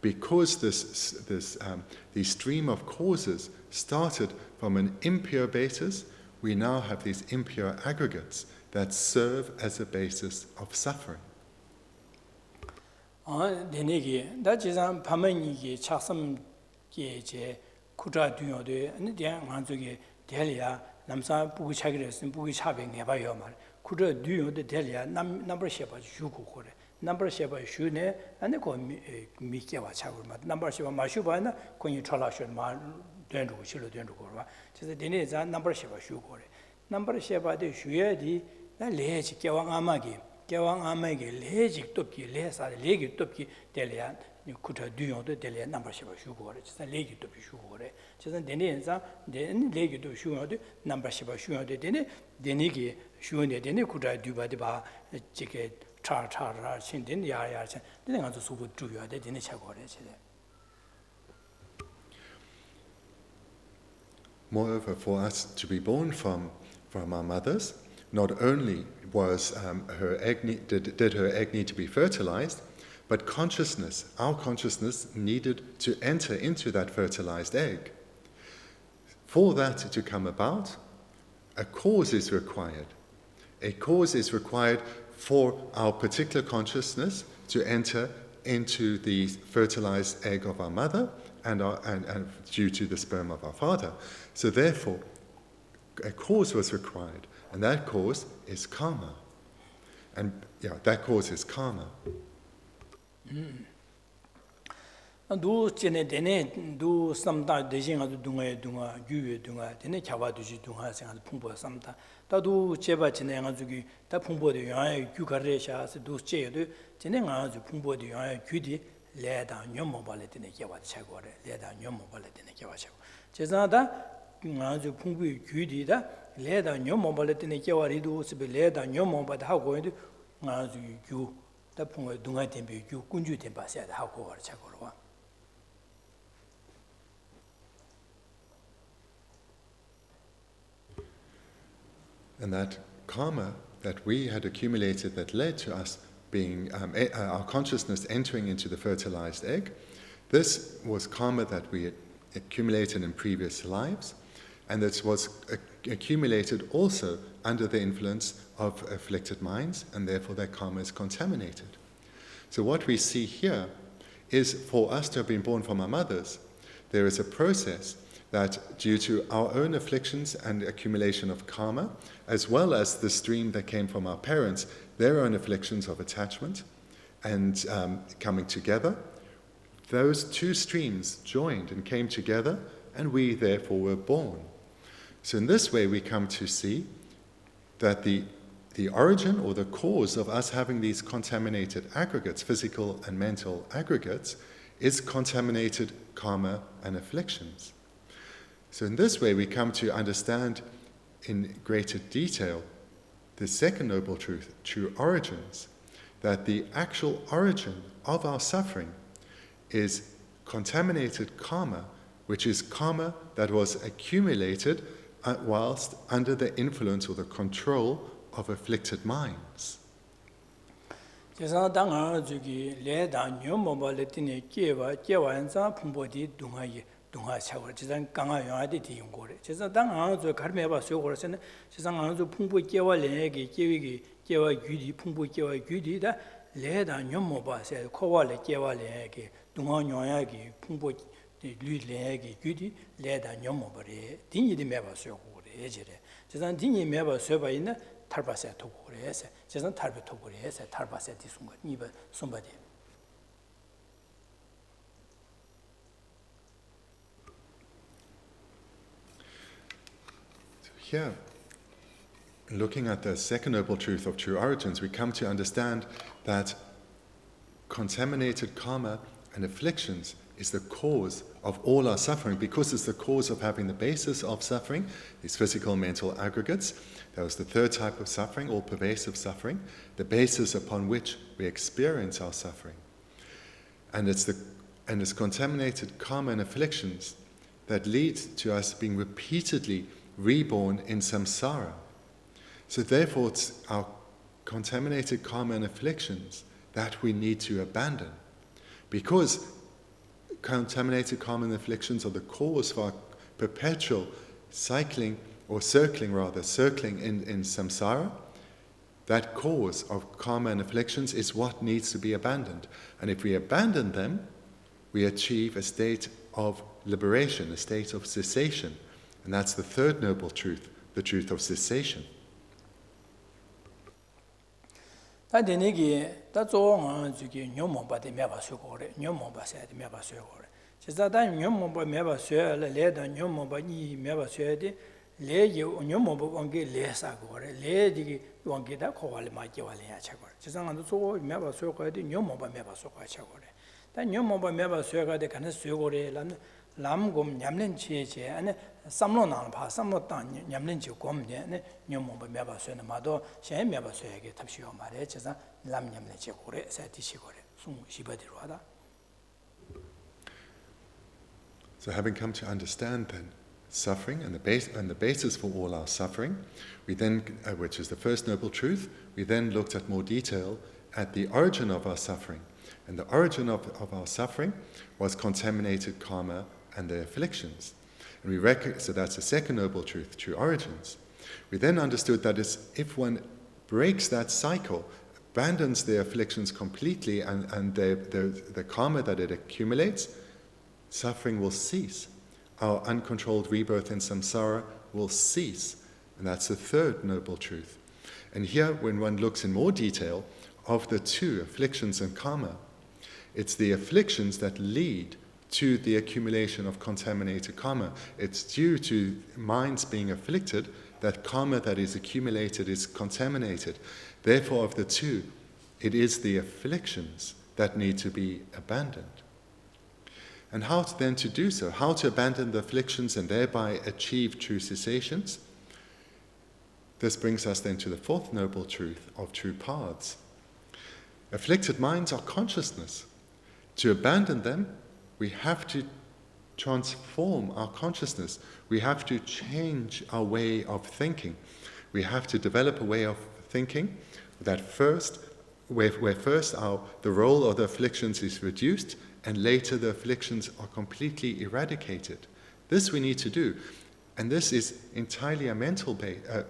because the stream of causes started from an impure basis, we now have these impure aggregates that serve as a basis of suffering. 데네기 다지상 파마니기 착섬 게제 쿠자dünyode 아니 대한 한쪽에 델리아 남사 부기 차기를 했으면 부기 차백 내봐요 말 쿠자dünyode 델리아 넘버 쉐바 주고 그래 넘버 쉐바 슈네 아니 고 미케와 차고 말 넘버 쉐바 마슈바나 코니 찰라션 말 된주고 실로 된주고 봐 그래서 데네 자 넘버 쉐바 슈고 그래 넘버 쉐바데 슈야디 나 레지 개왕 아마기 개왕 아마게 레직 돕기 레사 레기 돕기 델리아 쿠타 dünyode 델리아 넘버 쉐바 슈고 그래 진짜 레기 돕기 슈고 그래 진짜 데네자 데네 레기 돕 슈고데 넘버 쉐바 슈고데 데네 데네기 슈네 데네 쿠타 dü바데 바 지게 차차라 신된 야야 데네 가서 수부 주여야 돼 데네 차고 그래 진짜. Moreover, for us to be born from our mothers, not only was did her egg need to be fertilized, but consciousness, our consciousness, needed to enter into that fertilized egg. For that to come about, a cause is required. A cause is required for our particular consciousness to enter into the fertilized egg of our mother and due to the sperm of our father. So therefore, a cause was required, and that cause is karma. And that cause is karma. 도 전에 되네 도 삼다 대신아도 동아에 동아 유에 동아 되네 자와도지 동아 생활 풍부가 삼다 다도 제바 진행하고 다 풍부의 영향에 규가래샤서 도 제도 진행하고 풍부의 영향에 규디 레다 녀모발에 되네 개와 차고래 레다 녀모발에 되네 개와 차고 제자다 아주 풍부의 규디다 레다 녀모발에 되네 개와리도 스베 레다 녀모바다 하고 있는데 아주 규다 풍부의 동아 템비 규 군주 템바세다 하고 와 차고로 와. And that karma that we had accumulated that led to us being, our consciousness entering into the fertilized egg, this was karma that we had accumulated in previous lives, and that was accumulated also under the influence of afflicted minds, and therefore that karma is contaminated. So what we see here is for us to have been born from our mothers, there is a process that due to our own afflictions and accumulation of karma, as well as the stream that came from our parents, their own afflictions of attachment, and coming together, those two streams joined and came together, and we therefore were born. So in this way we come to see that the origin or the cause of us having these contaminated aggregates, physical and mental aggregates, is contaminated karma and afflictions. So in this way we come to understand in greater detail the second noble truth, true origins, that the actual origin of our suffering is contaminated karma, which is karma that was accumulated whilst under the influence or the control of afflicted minds. 동화 차고 지상 강화 영화데 디용고래 지상 당한 저 가르메 봐 소고르세는 지상 안저 풍부 깨와 레게 깨위기 깨와 유디 풍부 깨와 유디다 레다 녀모 봐세 코와레 깨와 레게 동화 영화기 풍부 류레게 유디 레다 녀모 버리 딘이디 메 봐 소고래 예제래 지상 딘이 메 봐 소바 있나 탈바세 토고래세 지상 탈베 토고래세 탈바세 디순거 니바 손바디 Here, looking at the second noble truth of true origins, we come to understand that contaminated karma and afflictions is the cause of all our suffering, because it's the cause of having the basis of suffering, these physical mental aggregates. That was the third type of suffering, all pervasive suffering, the basis upon which we experience our suffering. And it's contaminated karma and afflictions that lead to us being repeatedly reborn in samsara. So therefore it's our contaminated karma and afflictions that we need to abandon, because contaminated karma and afflictions are the cause for our perpetual circling in samsara. That cause of karma and afflictions is what needs to be abandoned, and if we abandon them, we achieve a state of liberation, a state of cessation. And that's the third noble truth, the truth of cessation. 람곰 냠는 지에제 안에 삼로나는 봐 삼로당 냠는 지 곰네 녀모바 메바스는 마도 셰 메바스에게 탑시오 말에 제가 람 냠는 지 고래 세티시 고래 숭 시바디로 하다. So having come to understand then suffering and the basis for all our suffering, we then, which is the first noble truth, we then looked at more detail at the origin of our suffering. And the origin of our suffering was contaminated karma and the afflictions. And so that's the second noble truth, true origins. We then understood that if one breaks that cycle, abandons the afflictions completely and the karma that it accumulates, suffering will cease. Our uncontrolled rebirth in samsara will cease. And that's the third noble truth. And here, when one looks in more detail of the two, afflictions and karma, it's the afflictions that lead to the accumulation of contaminated karma. It's due to minds being afflicted that karma that is accumulated is contaminated. Therefore, of the two, it is the afflictions that need to be abandoned. And how then to do so? How to abandon the afflictions and thereby achieve true cessations? This brings us then to the fourth noble truth of true paths. Afflicted minds are consciousness. To abandon them, we have to transform our consciousness. We have to change our way of thinking. We have to develop a way of thinking that where first the role of the afflictions is reduced, and later the afflictions are completely eradicated. This we need to do, and this is entirely a mental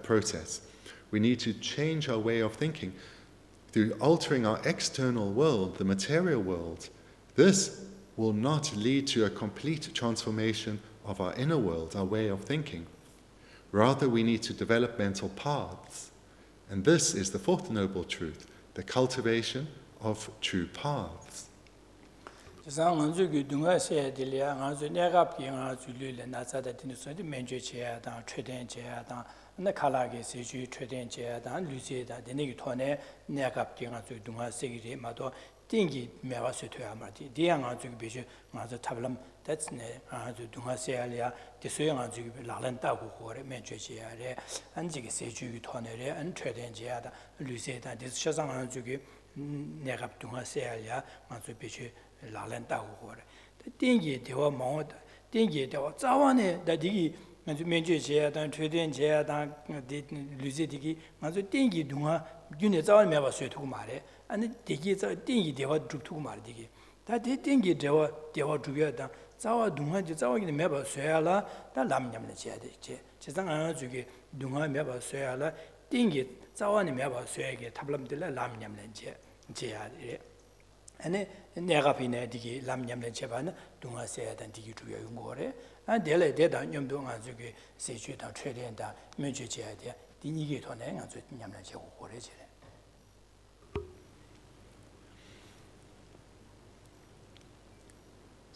process. We need to change our way of thinking through altering our external world, the material world. This will not lead to a complete transformation of our inner world, our way of thinking. Rather, we need to develop mental paths. And this is the fourth noble truth, the cultivation of true paths. Tingi mewa sutu amati dia nga zu bi nga zu tablam that's ne nga zu dunga se alia de so nga zu lalan ta gu hore men che che are an ji ge se ju gi thone re an chhe den je da lu se da de sha sang nga zu gi ne gap dunga se alia nga zu bi che lalan ta gu hore de tingi de wa mo da tingi de wa za wa ne da di gi nga zu men che che da chhe den je da de lu se di gi nga zu tingi dunga gyun ne za wa mewa sutu ma re 아니 되게 저 띵이 대화 죽투고 말이지. 다 띵이 대화 죽여다. 자와 동화지 자와기 매봐 쇠야라. 다 남냠네 지야 돼. 지상 안 주기 동화 매봐 쇠야라. 띵이 자와니 매봐 쇠야게 탑람들라 남냠네 지야 돼. 아니 내가 비네 되게 남냠네 제바는 동화 쇠야단 되게 중요한 거래. 아 내래 대다 념도 안 주기 세주다 최대한다. 면제 지야 돼. 띵이게 더 내가 주 냠네 제고 거래지.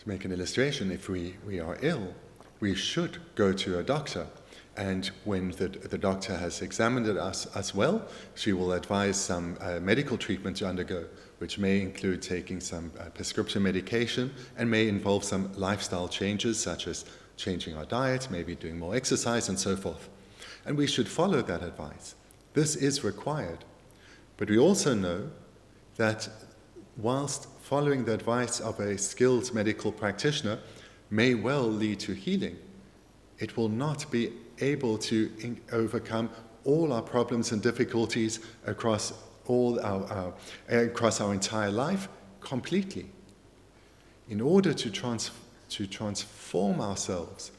To make an illustration, if we are ill, we should go to a doctor. And when the doctor has examined us as well, she will advise some medical treatment to undergo, which may include taking some prescription medication and may involve some lifestyle changes, such as changing our diet, maybe doing more exercise, and so forth. And we should follow that advice. This is required. But we also know that whilst following the advice of a skilled medical practitioner may well lead to healing, it will not be able to overcome all our problems and difficulties across our entire life completely. In order to transform ourselves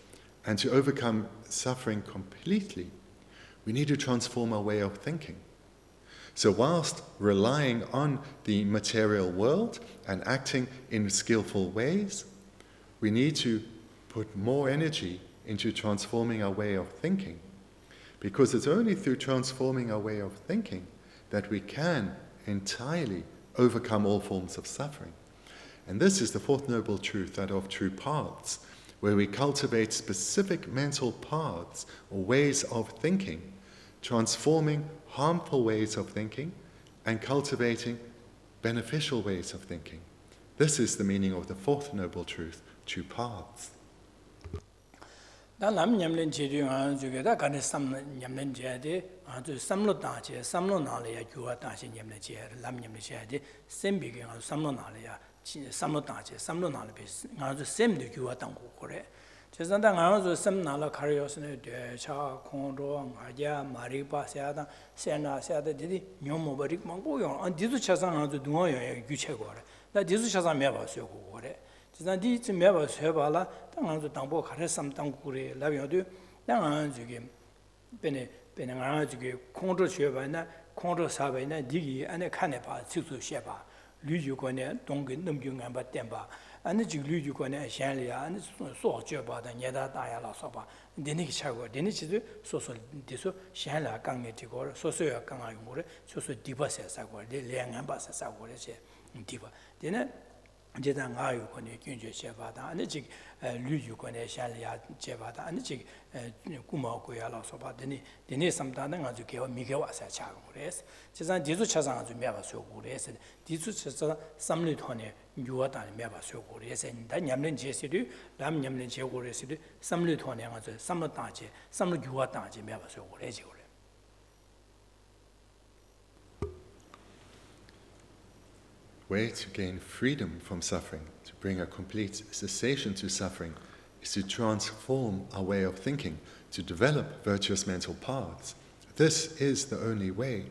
and to overcome suffering completely, we need to transform our way of thinking. So whilst relying on the material world and acting in skillful ways, we need to put more energy into transforming our way of thinking. Because it's only through transforming our way of thinking that we can entirely overcome all forms of suffering. And this is the fourth noble truth, that of true paths, where we cultivate specific mental paths or ways of thinking, transforming harmful ways of thinking and cultivating beneficial ways of thinking. This is the meaning of the fourth noble truth, true paths. 제산다 가서 섬나라 가려서네 대차 공로 마야 마리바 세다 세나 세다 디디 뇽모버릭 망고요 안 디도 차상아도 동어요 규체고래 나 디도 차상 매봐서 고래 제산 디지 매봐서 해봐라 당한도 당보 가래 섬 당고래 라비어도 당한 저기 베네 가나 저기 공로学吧나 공로 사바이나 디기 안에 칸에 봐 직수 셰봐 류주권에 동근 넘경안 봐 땜봐 아니 지글류 거네 샹리아 아니 소저 바다 녀다 다야라 소바 데니기 차고 데니치도 소소 디소 샹라 강에 디고 소소야 강아 용고래 소소 디바세 사고 레량한 바세 사고래제 디바 데네 제단 아유 거네 균제 셰바다 아니 지 류유 거네 샹리아 제바다 아니 지 구마고야라 소바 데니 삼다는 아주 개와 미개와서 차고 그래서 제산 디수 차상 아주 매바서 그래서 디수 차상 삼리 토네 유와다니 매바서 그래서 다 냠는 제시리 람 냠는 제고래서 삼리 토네 아주 삼로다지 삼로 유와다지 매바서 그래지 그래. Way to gain freedom from suffering, to bring a complete cessation to suffering, is to transform our way of thinking, to develop virtuous mental paths. This is the only way.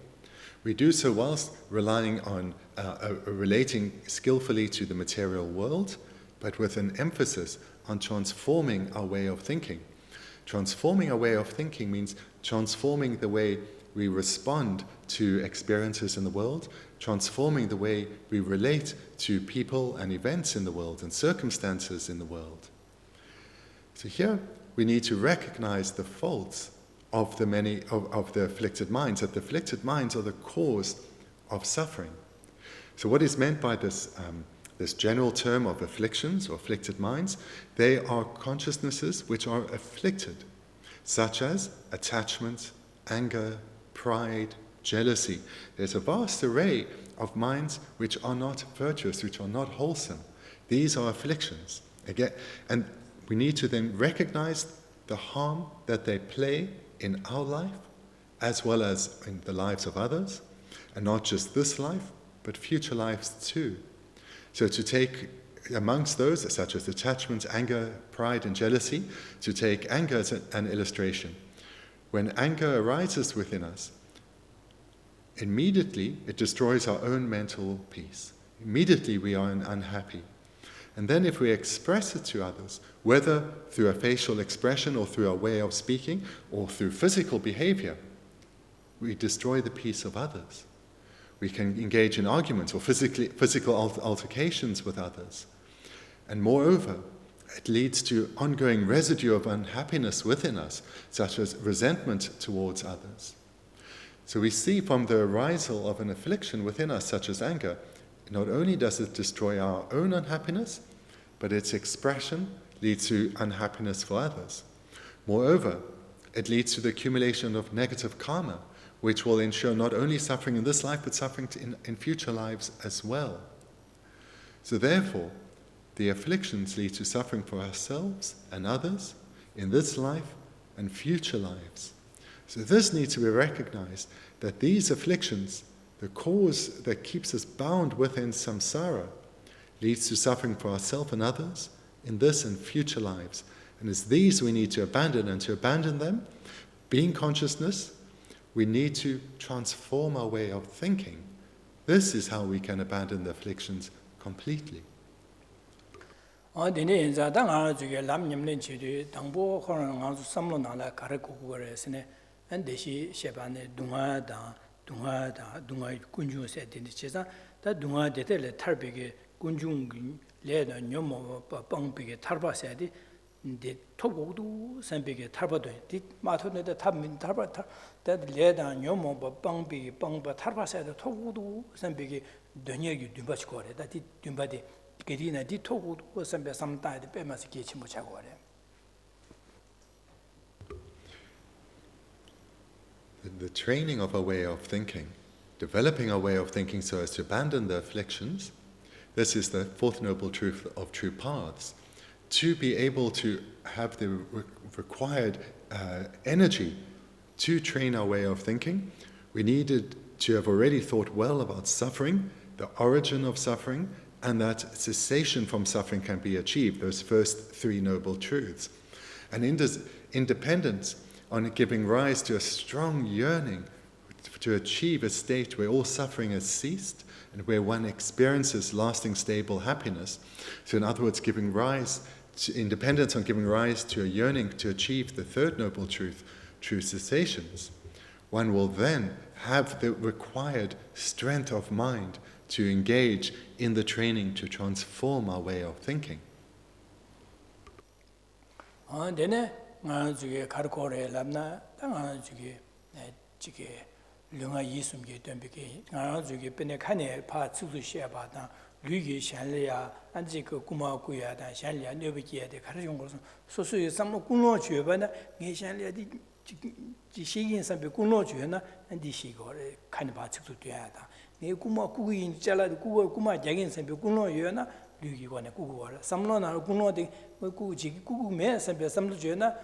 We do so whilst relying on relating skillfully to the material world, but with an emphasis on transforming our way of thinking. Transforming our way of thinking means transforming the way we respond to experiences in the world, transforming the way we relate to people and events in the world and circumstances in the world. So here we need to recognize the faults of the many of the afflicted minds, that the afflicted minds are the cause of suffering. So what is meant by this this general term of afflictions or afflicted minds? They are consciousnesses which are afflicted, such as attachment, anger, pride, jealousy. There's a vast array of minds which are not virtuous, which are not wholesome. These are afflictions. Again, and we need to then recognize the harm that they play in our life, as well as in the lives of others, and not just this life, but future lives too. So to take amongst those, such as attachment, anger, pride, and jealousy, to take anger as an illustration. When anger arises within us, immediately it destroys our own mental peace. Immediately we are unhappy. And then if we express it to others, whether through a facial expression or through our way of speaking or through physical behavior, we destroy the peace of others. We can engage in arguments or physical altercations with others. And moreover, it leads to ongoing residue of unhappiness within us, such as resentment towards others. So we see from the arisal of an affliction within us, such as anger, not only does it destroy our own unhappiness, but its expression leads to unhappiness for others. Moreover, it leads to the accumulation of negative karma, which will ensure not only suffering in this life, but suffering in future lives as well. So therefore, the afflictions lead to suffering for ourselves and others in this life and future lives. So this needs to be recognized, that these afflictions, the cause that keeps us bound within samsara, leads to suffering for ourselves and others in this and future lives. And it's these we need to abandon, and to abandon them, being consciousness, we need to transform our way of thinking. This is how we can abandon the afflictions completely. de togodu sambege tarbado di matone de tabmin tarba da leda nyomo bangbi bangba tarbasa de togodu sambege donyegi dumbachi gore da di dumbade gerina di togodu sambe samta de bemas gechi mo chagore. The training of our way of thinking, developing our way of thinking so as to abandon the afflictions, this is the fourth noble truth of true paths. To be able to have the required energy to train our way of thinking, we needed to have already thought well about suffering, the origin of suffering, and that cessation from suffering can be achieved, those first three noble truths. And independence on giving rise to a strong yearning to achieve a state where all suffering has ceased and where one experiences lasting stable happiness. So in other words, giving rise to independence on giving rise to a yearning to achieve the third noble truth, true cessations, one will then have the required strength of mind to engage in the training to transform our way of thinking. Luigi Shanlia, and Zico Kumakuya, and Shanlia, Novikia, the Carajong, so some Kuno Chuvana, Nishanlia, the Shigin, some Kuno Chuvana, and the Shigo, kind of bats to Tiada. Ne Kumaku in Chala, Kuma Jagins, and Kuno Yuna, Luigi one a Kugu, some Lona Kuno, the Kugu Mess, and some Jena,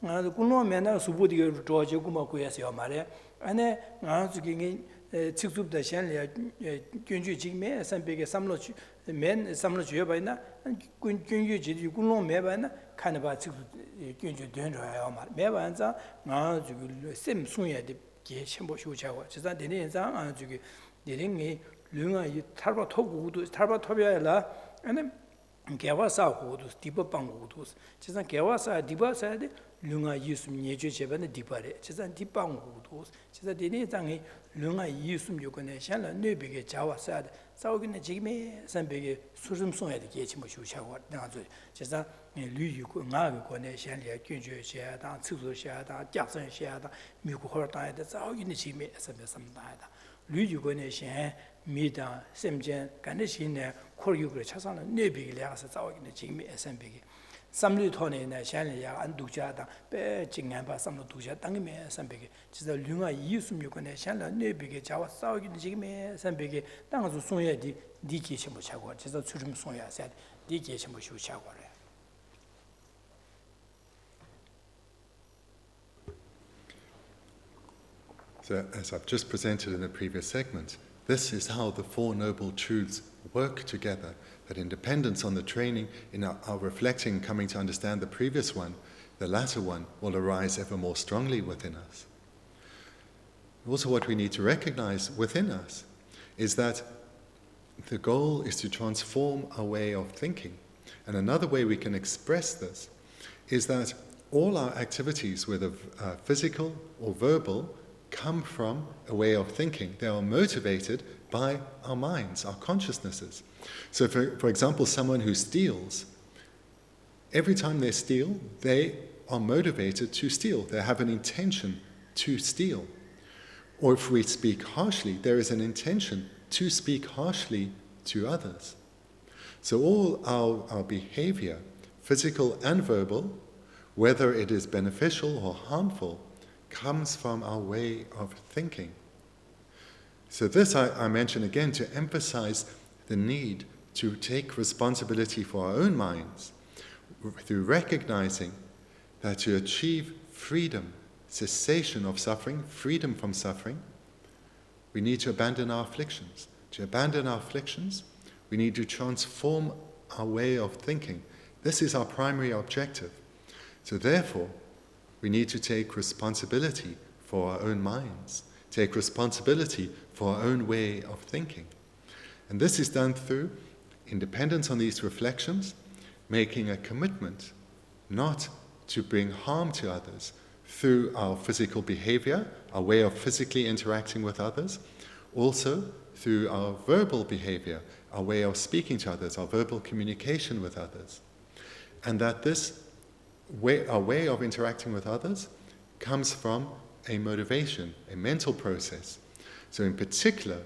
the Kuno Mena, Subudi, George Kumakuya, your Maria, and then answering. Tsuk the Shanlia, Junju Jigme, some big Samlo men, Samlo Jubana, and Junju Jiguno Mebana, kind of a Junju Dundra, Mebanza, now to Sim Sunya, the Geshe Shucha, which is that the name Zang, the ring Luna, Tarba Togu, Tarba Tobiala, and then Gavasa Hodus, Diba Bangudus, just like Gavasa, Diba said, lunga yusum yeju chebane dipare chizan dipang udu chiza dini zangi lunga yusum yukone shanla nöbege jawa sad saugine jigme sanbege surum sonya de gechi mo shuchawa danzo chiza lu yuko nga ko ne shanlia gyunjue xia da tsuzu xia da jiasen xia da migu hor da de saugine jigme sanbe samda da lu yuko ne shan mi da semjen 간에 신에 콜유를 차상을 nöbege 려서 saugine jigme sanbege 삼류 토네나 샤리야 안두자다 배 징한바 삼로 두자 땅에 삼백에 진짜 류가 이웃음 요건에 샤라 네비게 자와 싸우기는 지금에 삼백에 땅에서 송야디 니게 첨부 차고 진짜 추름 송야세 니게 첨부 쉬우 차고래 So, as I've just presented in the previous segment, this is how the Four Noble Truths work together, that in dependence on the training, in our reflecting, coming to understand the previous one, the latter one will arise ever more strongly within us. Also, what we need to recognize within us is that the goal is to transform our way of thinking. And another way we can express this is that all our activities, whether physical or verbal, come from a way of thinking. They are motivated by our minds, our consciousnesses. So for example, someone who steals, every time they steal, they are motivated to steal. They have an intention to steal. Or if we speak harshly, there is an intention to speak harshly to others. So all our behavior, physical and verbal, whether it is beneficial or harmful, comes from our way of thinking. So this I mention again to emphasize the need to take responsibility for our own minds through recognizing that to achieve freedom, cessation of suffering, freedom from suffering, we need to abandon our afflictions. To abandon our afflictions, we need to transform our way of thinking. This is our primary objective. So therefore, we need to take responsibility for our own minds, take responsibility for our own way of thinking. And this is done through independence on these reflections, making a commitment not to bring harm to others through our physical behavior, our way of physically interacting with others, also through our verbal behavior, our way of speaking to others, our verbal communication with others. And that this way, our way of interacting with others, comes from a motivation, a mental process. So in particular,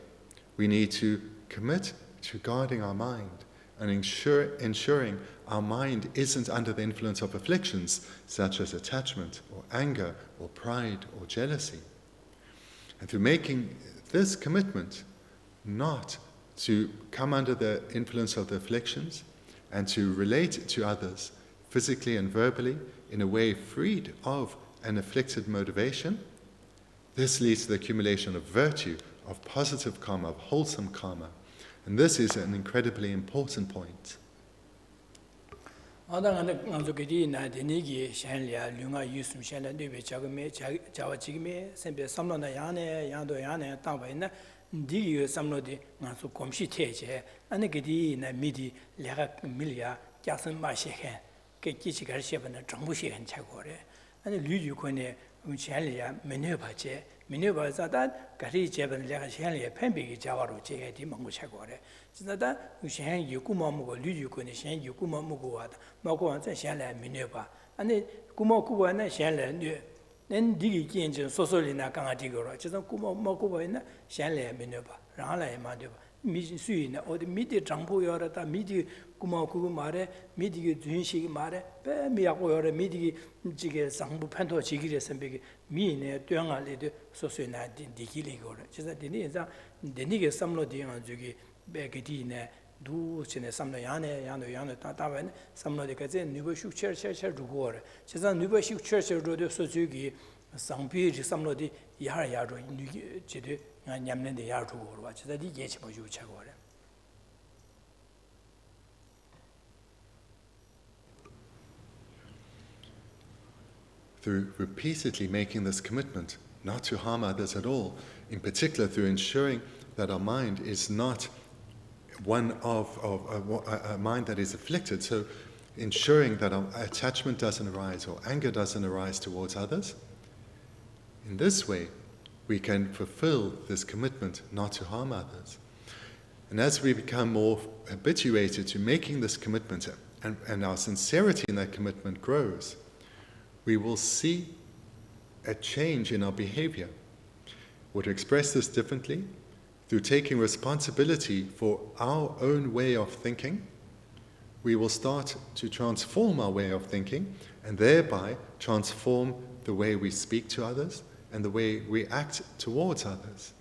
we need to commit to guarding our mind and ensuring our mind isn't under the influence of afflictions such as attachment or anger or pride or jealousy. And through making this commitment not to come under the influence of the afflictions and to relate to others physically and verbally in a way freed of an afflicted motivation, this leads to the accumulation of virtue, of positive karma, of wholesome karma. And this is an incredibly important point. 미네바자다 가리 제번 내가 현리에 팬비기 자와로 제디 먹고 차고래 진짜다 우시한 유구마 먹고 류유군이 현 유구마 먹고 와다 먹고 완전 현래 미네바 아니 구마 구와나 현래 는 디기 견진 소소리나 강아지거로 진짜 구마 먹고 와나 현래 미네바 라라에 만데바 미수이나 어디 미디 정보여라다 미디 구마 구고 말에 미디기 준식이 말에 배 미야고여라 미디기 지게 상부 판도 지기를 선배기 미네 뛰어갈리도 소소나 디기리거로 진짜 디니자 디니게 삼로디가 저기 배기디네 두치네 삼로 야네 따다wen 삼로디까지 니버슈 셔셔 두고래 진짜 니버슈 셔셔로도 소주기 상비 삼로디 야야로 니 제대 냠는데 야두고로 와 진짜 디 예치 뭐 유차고래. Through repeatedly making this commitment not to harm others at all, in particular through ensuring that our mind is not one of a mind that is afflicted. So ensuring that our attachment doesn't arise or anger doesn't arise towards others. In this way, we can fulfill this commitment not to harm others. And as we become more habituated to making this commitment and our sincerity in that commitment grows, we will see a change in our behavior. Or to express this differently, through taking responsibility for our own way of thinking, we will start to transform our way of thinking and thereby transform the way we speak to others and the way we act towards others.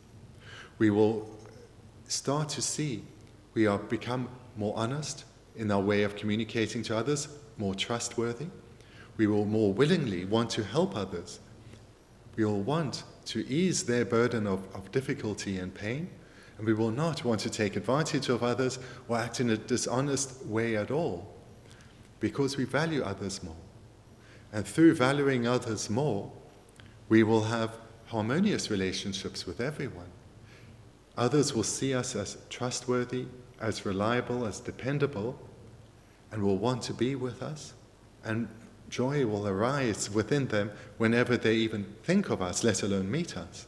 We will start to see we are become more honest in our way of communicating to others, more trustworthy. We will more willingly want to help others. We will want to ease their burden of difficulty and pain, and we will not want to take advantage of others or act in a dishonest way at all, because we value others more. And through valuing others more, we will have harmonious relationships with everyone. Others will see us as trustworthy, as reliable, as dependable, and will want to be with us, and joy will arise within them whenever they even think of us, let alone meet us.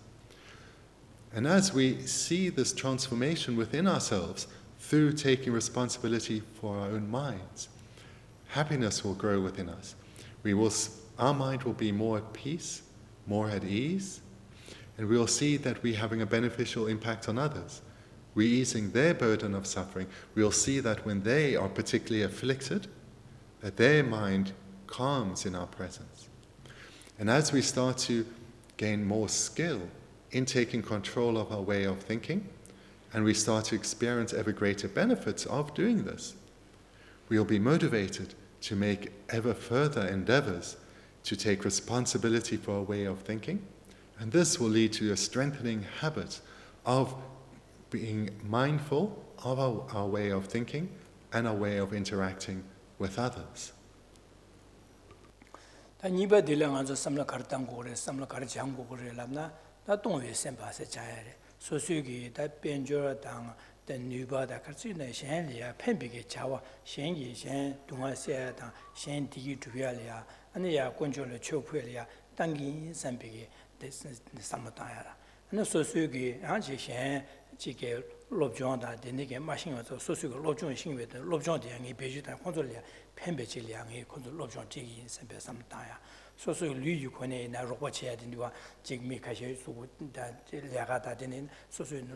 And as we see this transformation within ourselves through taking responsibility for our own minds, happiness will grow within us. Our mind will be more at peace, more at ease, and we'll see that we're having a beneficial impact on others. We're easing their burden of suffering. We'll see that when they are particularly afflicted, that their mind calms in our presence. And as we start to gain more skill in taking control of our way of thinking, and we start to experience ever greater benefits of doing this, we'll be motivated to make ever further endeavors to take responsibility for our way of thinking, and this will lead to a strengthening habit of being mindful of our way of thinking and our way of interacting with others. 다 니바 딜랑한서 삼라 가르당고래 삼라 가르장고래 람나 다 동외 셈바세 자야래 소수기 다 변조당 다 니바다 같이네 셴리아 펜비게 자와 셴기 셴 동아세다 셴 디기 두야리아 아니야 권조를 초프리아 당기 삼비게 삼마다야라 네 소수기 한지 셴 지게 롭종다 되니게 마신어서 소수기 롭종 신외的 롭종대양이 배주다 콘솔리아 펜베질량이 콘솔 롭종 지기 셈베 삼다야 소수기 류유권에 나 로버치야 된디와 지금 미카시 수고다 ल्या가다 되는 소수기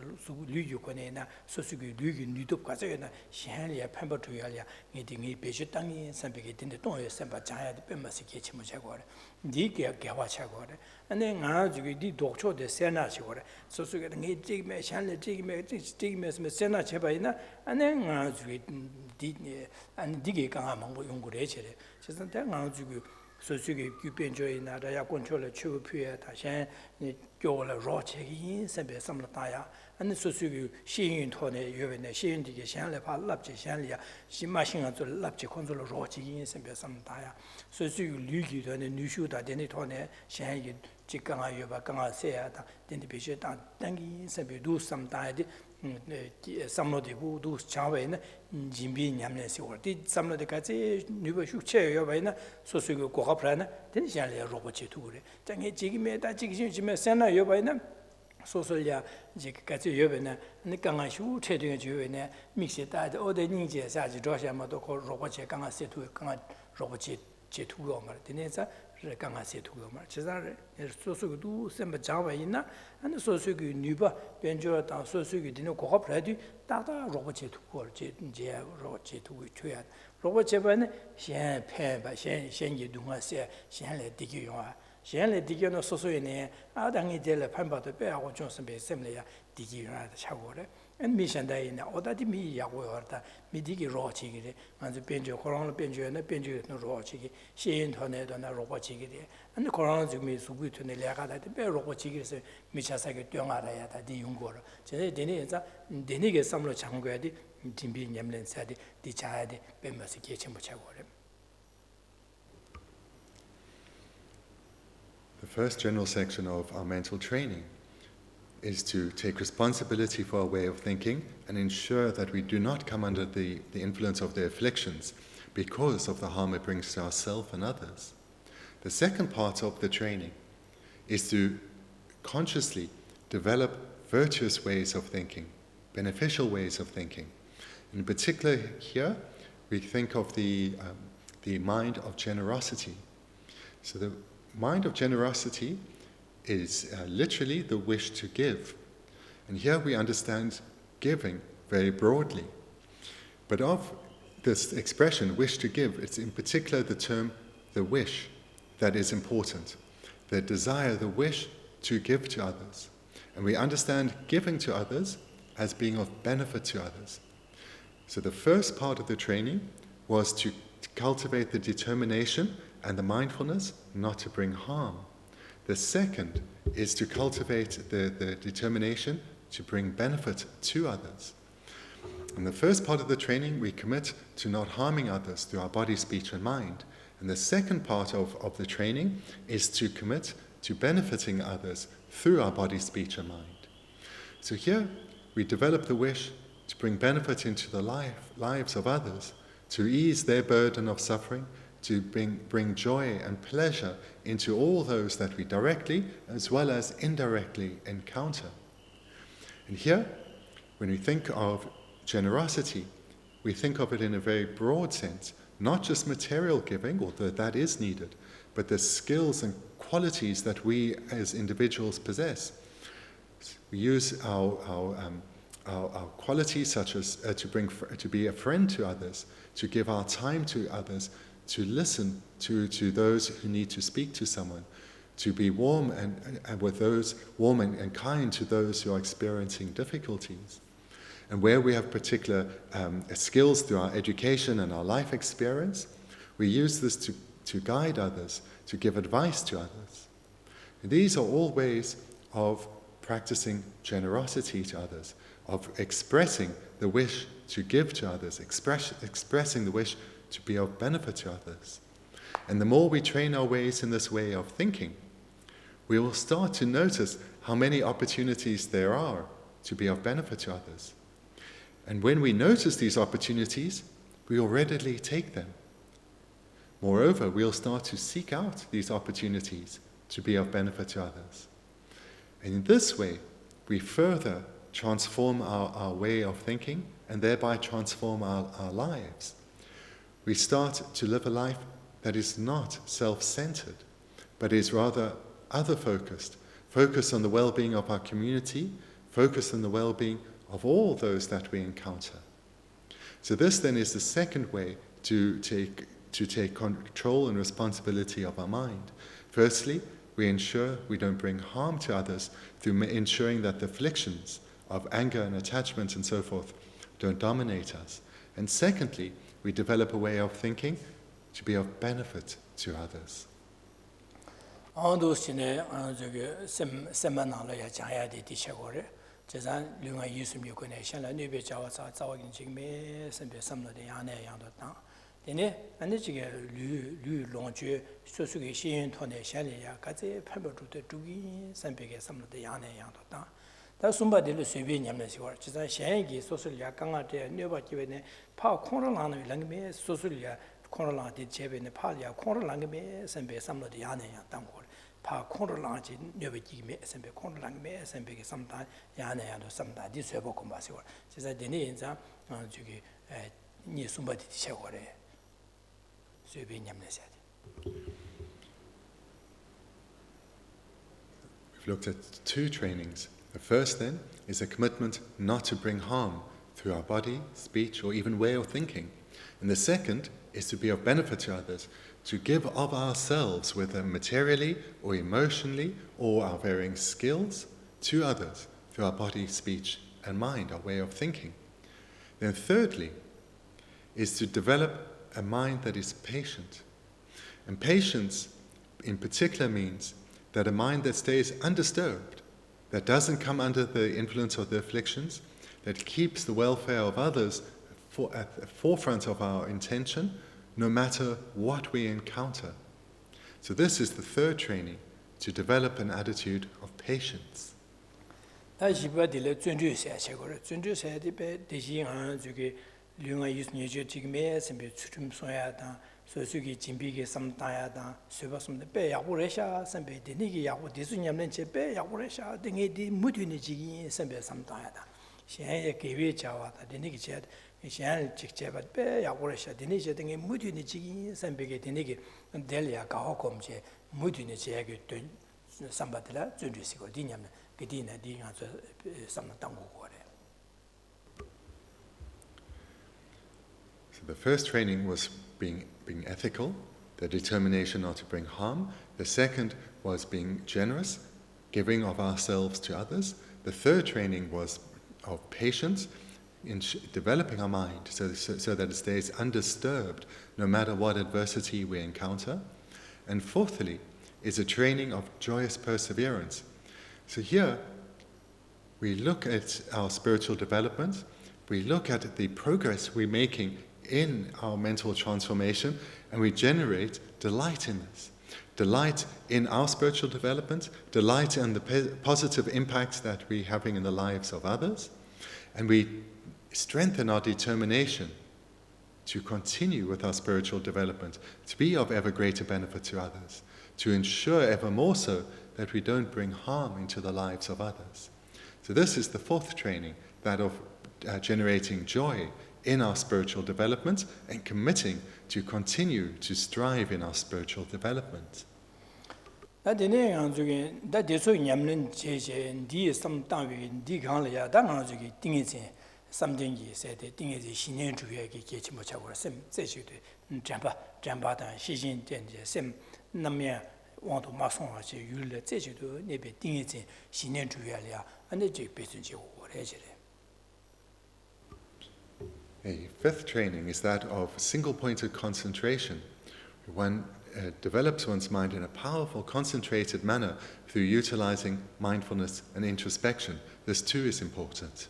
류유권에 나 소수기 류기 뉴도 과정에나 시한리아 펜버투야리아 이딩이 배주 땅이 셈베게 된데 동에 셈바 자야 뱀마스 개치모 자고래 니게 개화차고래 안에 나 저기 니 독초데 세나시고래 소수기 니 지금에 샹레 지금에 세나 제바이나 안에 나 저기 디 아니 디게 강하면 뭐 연구를 해체래 그래서 내가 저기 소수기 규변조에 나라야 권초를 추표에 다시 교를 로체기 선배 삼라다야 아니 소수기 시인 토네 유변의 시인디게 샹레 발랍지 샹리야 심마싱아 줄 랍지 콘솔로 로체기 선배 삼다야 소수기 류기도네 뉴슈다 되네 토네 샹이 직강아 유바 강아 세야다 된디 비셔다 당기 선배 두 삼다야디 삼로디고 두 차베나 진비 냠네시 월디 삼로디까지 뉴버 슈체여 바이나 소수기 고가프라나 된시알레 로봇이 두고래 장에 지금에다 지금에 세나 여바이나 소설야 지금까지 여베나 니강아 슈체되게 주요네 믹시다데 어데닝제 사지 조샤마도 고 로봇이 강아 세투 강아 로봇이 제투고 말 되네서 강아 세투고 말 제사를 소수기도 셈바 자바이나 아니 소수기 뉴바 변조다 소수기 되는 고가프라디 따다 로봇이 두고 이제 로봇이 두고 줘야 로봇 제반에 셴 패바 셴이 동아세 셴레 디기요아 셴레 디기노 소소이네 아당이 될 판바도 빼하고 좀 셈레야 디기요아 차고래 엔 미션다이나 오다디 미야고요다 미디기 로치기래 먼저 변조 코로나 변조에나 변조는 로치기 시인터네도나 로봇치기래 근데 코로나 지금 수구트네 레가다데 빼 로봇치기에서 미차사게 뛰어나라야다 디 연구를 제가 되네서 되네게 삼로 장고야디 진비 냠렌사디 디차야디 빼면서 개체 못 차고래. The first general section of our mental training is to take responsibility for our way of thinking and ensure that we do not come under the influence of the afflictions, because of the harm it brings to ourselves and others. The second part of the training is to consciously develop virtuous ways of thinking, beneficial ways of thinking. In particular here, we think of the mind of generosity. So the mind of generosity is literally the wish to give. And here we understand giving very broadly. But of this expression, wish to give, it's in particular the term, the wish, that is important. The desire, the wish to give to others. And we understand giving to others as being of benefit to others. So the first part of the training was to cultivate the determination and the mindfulness not to bring harm. The second is to cultivate the determination to bring benefit to others. In the first part of the training, we commit to not harming others through our body, speech, and mind. And the second part of the training is to commit to benefiting others through our body, speech, and mind. So here, we develop the wish to bring benefit into the lives of others, to ease their burden of suffering, to bring joy and pleasure into all those that we directly as well as indirectly encounter. And here, when we think of generosity, we think of it in a very broad sense, not just material giving, although that is needed, but the skills and qualities that we as individuals possess. We use our qualities such as to be a friend to others, to give our time to others, to listen to those who need to speak to someone, to be warm and with those warm and kind to those who are experiencing difficulties. And where we have particular skills through our education and our life experience, we use this to guide others, to give advice to others. And these are all ways of practicing generosity to others, of expressing the wish to give to others, expressing the wish to be of benefit to others. And the more we train our ways in this way of thinking, we will start to notice how many opportunities there are to be of benefit to others. And when we notice these opportunities, we will readily take them. Moreover, we'll start to seek out these opportunities to be of benefit to others. And in this way, we further transform our way of thinking and thereby transform our lives. We start to live a life that is not self-centered, but is rather other-focused, focused on the well-being of our community, focused on the well-being of all those that we encounter. So this then is the second way to take control and responsibility of our mind. Firstly, we ensure we don't bring harm to others through ensuring that the afflictions of anger and attachment and so forth don't dominate us. And secondly, we develop a way of thinking to be of benefit to others. 다 숨바들로 수비 냠내시고 지자 샤이기 소설이야 강아데 뇌바기베네 파 콘롤라는 랑메 소설이야 콘롤라데 제베네 파리아 콘롤랑메 선배 삼로데 야네야 땅고 파 콘롤라지 뇌바기메 선배 콘롤랑메 선배게 삼다 야네야도 삼다 디쇠보고 마시고 지자 데네 인자 저기 니 숨바디 디셔고래 수비 냠내셔야 돼. We've looked at two trainings. The first, then, is a commitment not to bring harm through our body, speech, or even way of thinking. And the second is to be of benefit to others, to give of ourselves, whether materially or emotionally, or our varying skills, to others through our body, speech, and mind, our way of thinking. Then thirdly, is to develop a mind that is patient. And patience, in particular, means that a mind that stays undisturbed, that doesn't come under the influence of the afflictions, that keeps the welfare of others at the forefront of our intention, no matter what we encounter. So this is the third training, to develop an attitude of patience. 류가 유스니죠 지금에 선배 추춤 소야다 소수기 진비게 삼다야다 수바스면 배 야고래샤 선배 되니기 야고 디수냠는 제배 야고래샤 등에디 무드니 지기 선배 삼다야다 시에 개위 자와다 되니기 제 시에 직제바 배 야고래샤 되니지 등에 무드니 지기 선배게 되니기 델리아 가호kom제 무드니 제게 된 삼바들라 준비시고 디냠네 그디나 디가서 삼나 당고고 So the first training was being ethical, the determination not to bring harm. The second was being generous, giving of ourselves to others. The third training was of patience, in developing our mind so that it stays undisturbed no matter what adversity we encounter. And fourthly is a training of joyous perseverance. So here we look at our spiritual development, we look at the progress we're making in our mental transformation, and we generate delight in this. Delight in our spiritual development, delight in the positive impacts that we're having in the lives of others, and we strengthen our determination to continue with our spiritual development, to be of ever greater benefit to others, to ensure ever more so that we don't bring harm into the lives of others. So this is the fourth training, that of generating joy in our spiritual development and committing to continue to strive in our spiritual development. A fifth training is that of single-pointed concentration. One develops one's mind in a powerful, concentrated manner through utilizing mindfulness and introspection. This too is important.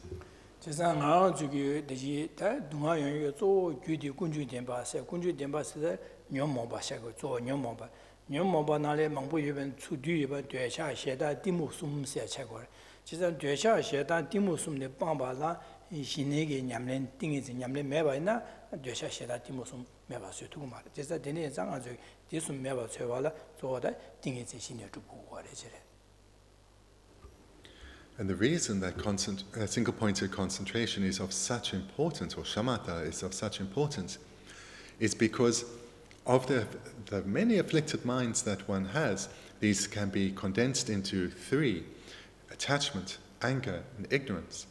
신에게 냠낸 띵이지 냠낸 매바이나 되샤 셰다 티모숨 매바 쇠두고 말이야. 제가 되네 장아주 디숨 매바 쇠와라 저다 띵이지 신에 두고 거래지래. And the reason that single-pointed concentration is of such importance, or shamatha is of such importance, is because of the many afflicted minds that one has. These can be condensed into three: attachment, anger, and ignorance.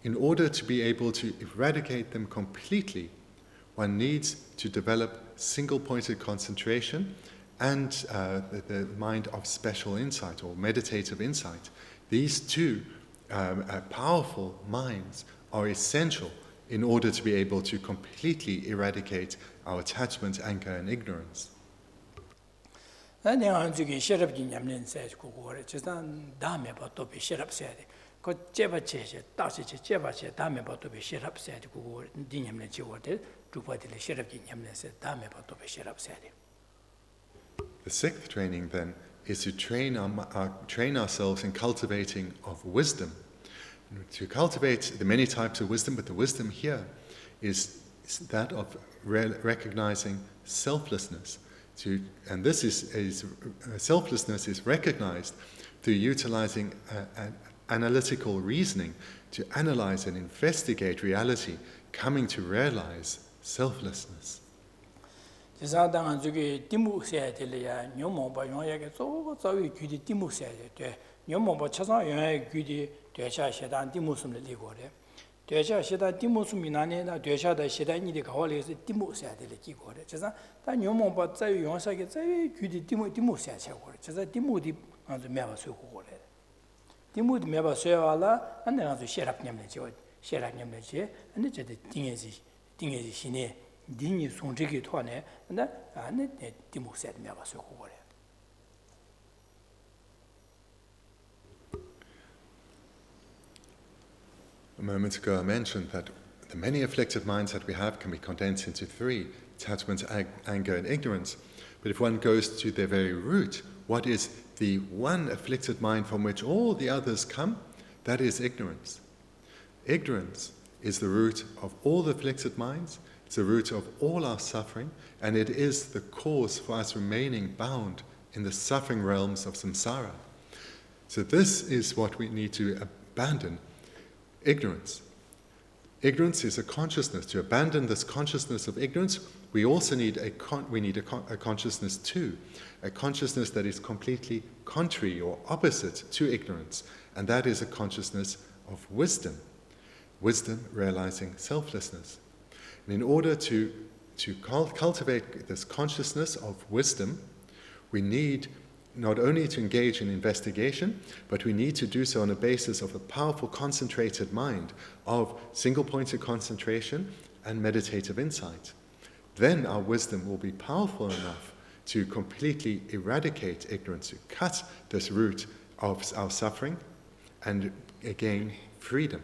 In order to be able to eradicate them completely, one needs to develop single-pointed concentration and the mind of special insight or meditative insight. These two powerful minds are essential in order to be able to completely eradicate our attachment, anger, and ignorance. 그 제바체제 다시체 제바체 다음에 봐도 베시랍세야 되고 디냠네 지워들 두바들 시랍기 냠네세 다음에 봐도 베시랍세야 돼. The sixth training then is to train ourselves in cultivating of wisdom. To cultivate the many types of wisdom, but the wisdom here is that of recognizing selflessness. And this is selflessness is recognized through utilizing analytical reasoning to analyze and investigate reality, coming to realize selflessness. 디무드 매바 쇠와라 안내가서 셰랍냠네지 셰랍냠네지 안내 저데 띵에지 신에 딩이 송지기 토네 근데 안내 디무세 매바 쇠고 그래. A moment ago I mentioned that the many afflicted minds that we have can be condensed into three: attachment, anger, and ignorance. But if one goes to their very root, what is the one afflicted mind from which all the others come? That is ignorance. Ignorance is the root of all the afflicted minds, it's the root of all our suffering, and it is the cause for us remaining bound in the suffering realms of samsara. So this is what we need to abandon, ignorance. Ignorance is a consciousness. To abandon this consciousness of ignorance, we also need a consciousness too, a consciousness that is completely contrary or opposite to ignorance, and that is a consciousness of wisdom. Wisdom realizing selflessness. And in order to cultivate this consciousness of wisdom, we need not only to engage in investigation, but we need to do so on the basis of a powerful concentrated mind, of single-pointed concentration and meditative insight. Then our wisdom will be powerful enough to completely eradicate ignorance, to cut this root of our suffering and gain freedom.